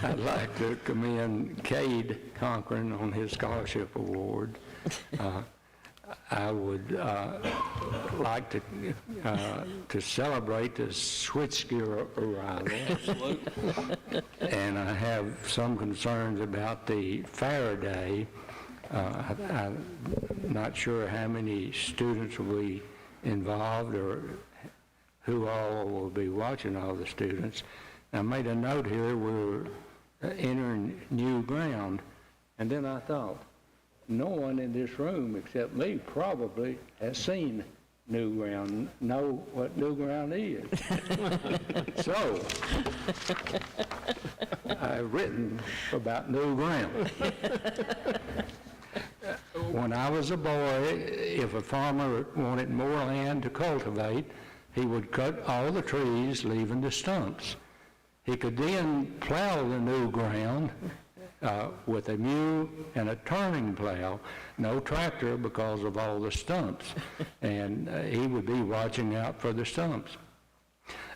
I'd like to commend Kade Cochran on his scholarship award. I would like to celebrate the switchgear arrival. Absolutely. And I have some concerns about the Faraday. I'm not sure how many students will be involved or who all will be watching all the students. I made a note here, we're entering new ground, and then I thought, no one in this room except me probably has seen new ground, know what new ground is. So, I've written about new ground. When I was a boy, if a farmer wanted more land to cultivate, he would cut all the trees, leaving the stumps. He could then plow the new ground with a mule and a turning plow, no tractor because of all the stumps, and he would be watching out for the stumps.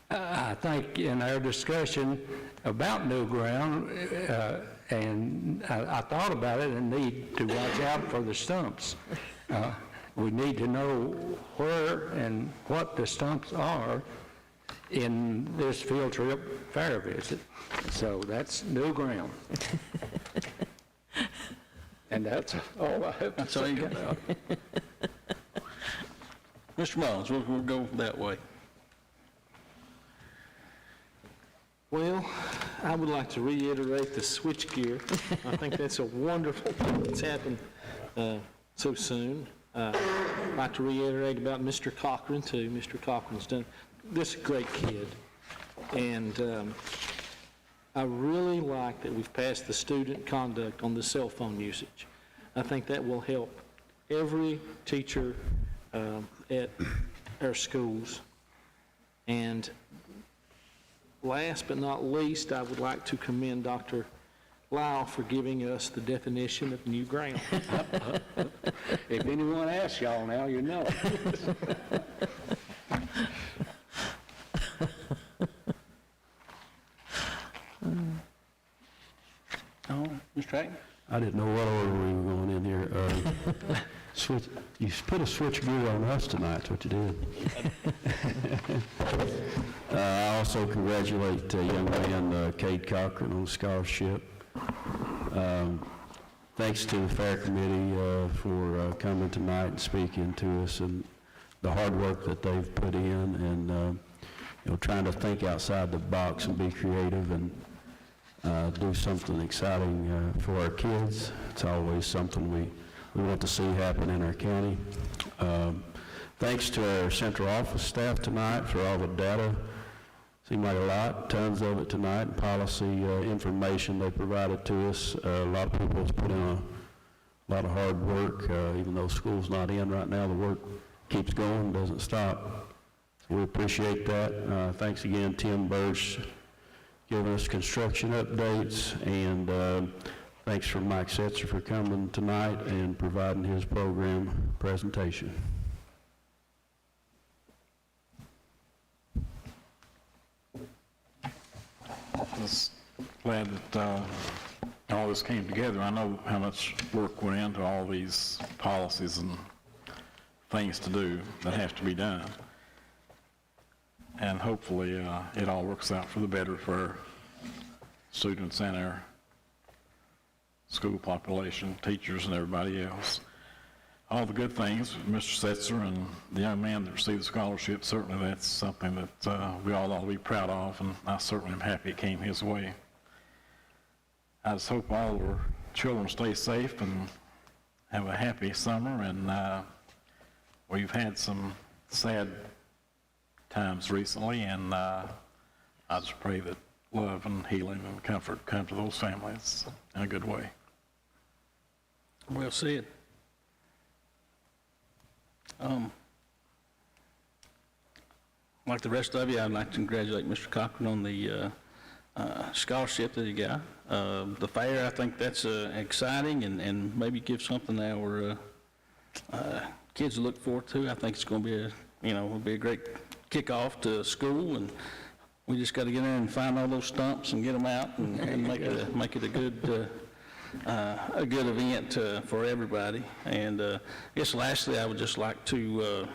I think in our discussion about new ground, and I thought about it and need to watch out for the stumps. We need to know where and what the stumps are in this field trip fair visit. So that's new ground. And that's all I have to say about it. Mr. Mullins, we'll go that way. Well, I would like to reiterate the switchgear. I think that's a wonderful thing that's happened so soon. I'd like to reiterate about Mr. Cochran, too. Mr. Cochran's done this great kid. And I really like that we've passed the student conduct on the cell phone usage. I think that will help every teacher at our schools. And last but not least, I would like to commend Dr. Lyle for giving us the definition of new ground. If anyone asks y'all now, you know. Oh, Mr. Hackman? I didn't know what order we were going in here. You put a switchgear on us tonight, that's what you did. I also congratulate young man Kade Cochran on scholarship. Thanks to the Fair Committee for coming tonight and speaking to us and the hard work that they've put in and trying to think outside the box and be creative and do something exciting for our kids. It's always something we want to see happen in our county. Thanks to our central office staff tonight for all the data. Seemed like a lot, tons of it tonight, and policy information they provided to us. A lot of people have put in a lot of hard work. Even though school's not in right now, the work keeps going, doesn't stop. We appreciate that. Thanks again, Tim Bursch, giving us construction updates, and thanks for Mike Setzer for coming tonight and providing his program presentation. I was glad that all this came together. I know how much work went into all these policies and things to do that have to be done. And hopefully it all works out for the better for our students and our school population, teachers and everybody else. All the good things, Mr. Setzer and the young man that received the scholarship, certainly that's something that we all ought to be proud of, and I certainly am happy it came his way. I just hope all our children stay safe and have a happy summer, and we've had some sad times recently, and I just pray that love and healing and comfort come to those families in a good way. Well said. Like the rest of you, I'd like to congratulate Mr. Cochran on the scholarship that he got. The fair, I think that's exciting, and maybe give something our kids to look forward to. I think it's going to be it'll be a great kickoff to school, and we just got to get in there and find all those stumps and get them out and make it a good event for everybody. And I guess lastly, I would just like to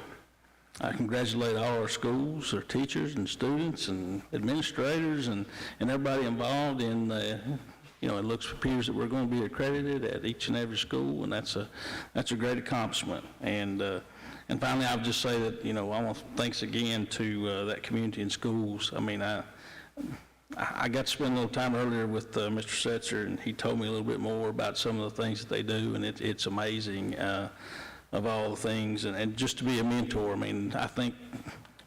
congratulate all our schools, our teachers and students and administrators and everybody involved in it appears that we're going to be accredited at each and every school, and that's a great accomplishment. And finally, I would just say that, I want to thanks again to that community and schools. I mean, I got to spend a little time earlier with Mr. Setzer, and he told me a little bit more about some of the things that they do, and it's amazing of all the things, and just to be a mentor. I mean, I think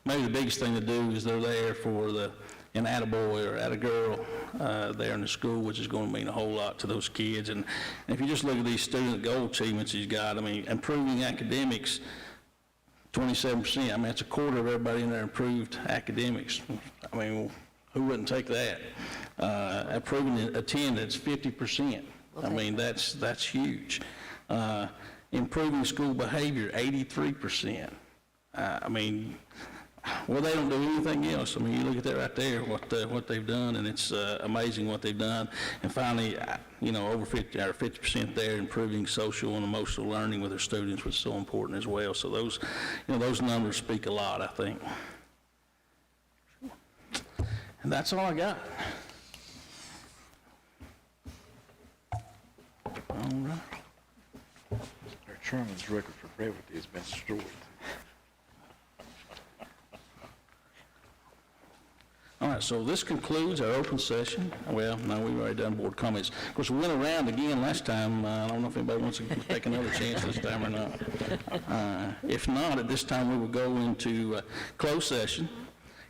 maybe the biggest thing to do is they're there for an attaboy or attagirl there in the school, which is going to mean a whole lot to those kids. And if you just look at these student goal achievements he's got, I mean, improving academics, 27%. I mean, that's a quarter of everybody in there improved academics. I mean, who wouldn't take that? Improving attendance, 50%. I mean, that's huge. Improving school behavior, 83%. I mean, well, they don't do anything else. I mean, you look at that right there, what they've done, and it's amazing what they've done. And finally, over 50% there, improving social and emotional learning with their students was so important as well. So those numbers speak a lot, I think. And that's all I got. All right. Our chairman's record for brevity has been destroyed. All right, so this concludes our open session. Well, no, we've already done board comments. Of course, we went around again last time. I don't know if anybody wants to take another chance this time or not. If not, at this time we will go into closed session.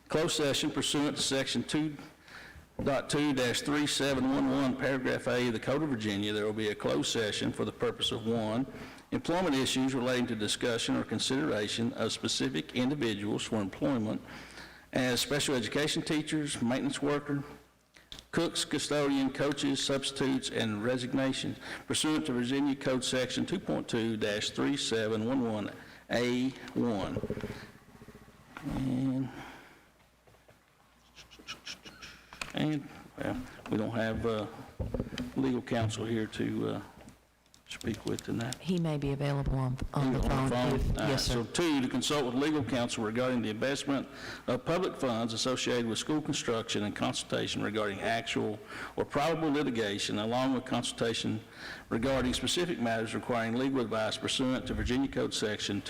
Closed session pursuant to Section 2.2-3711, Paragraph A of the Code of Virginia, there will be a closed session for the purpose of 1, employment issues relating to discussion or consideration of specific individuals for employment as special education teachers, maintenance worker, cooks, custodian, coaches, substitutes, and resignations pursuant to Virginia Code Section 2.2-3711A1. And well, we don't have legal counsel here to speak with tonight. He may be available on the phone. Yes, sir. So 2, to consult with legal counsel regarding the investment of public funds associated with school construction and consultation regarding actual or probable litigation, along with consultation regarding specific matters requiring legal advice pursuant to Virginia Code Section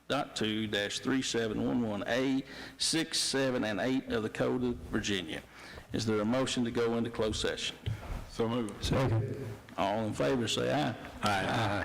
2.2-3711A, 6, 7, and 8 of the Code of Virginia. Is there a motion to go into closed session? So moved. Second. All in favor, say aye. Aye.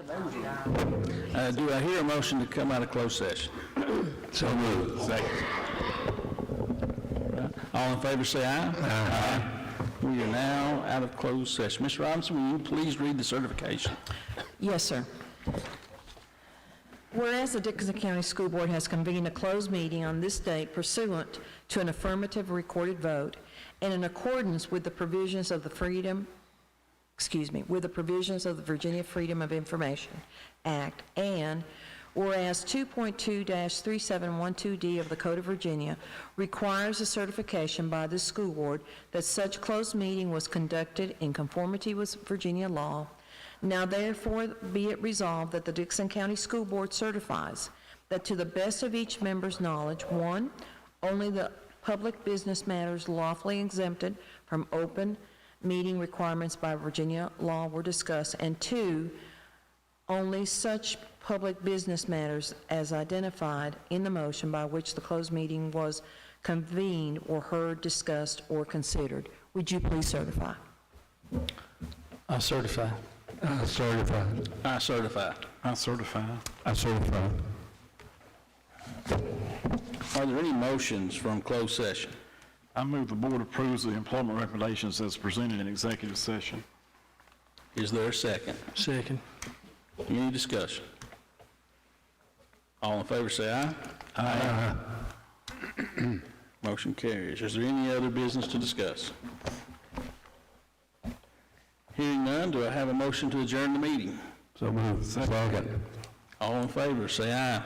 Do I hear a motion to come out of closed session? So moved. Second. All in favor, say aye. Aye. We are now out of closed session. Ms. Robinson, will you please read the certification? Yes, sir. Whereas the Dickinson County School Board has convened a closed meeting on this date pursuant to an affirmative recorded vote and in accordance with the provisions of the Virginia Freedom of Information Act, and whereas 2.2-3712D of the Code of Virginia requires a certification by the school board that such closed meeting was conducted in conformity with Virginia law, now therefore be it resolved that the Dickinson County School Board certifies that to the best of each member's knowledge, 1, only the public business matters lawfully exempted from open meeting requirements by Virginia law were discussed, and 2, only such public business matters as identified in the motion by which the closed meeting was convened or heard, discussed, or considered. Would you please certify? I certify. I certify. I certify. I certify. I certify. Are there any motions from closed session? I move the board approves the employment recommendations as presented in executive session. Is there a second? Second. Any discussion? All in favor, say aye. Aye. Motion carries. Is there any other business to discuss? Hearing none, do I have a motion to adjourn the meeting? So moved. Second. All in favor, say aye.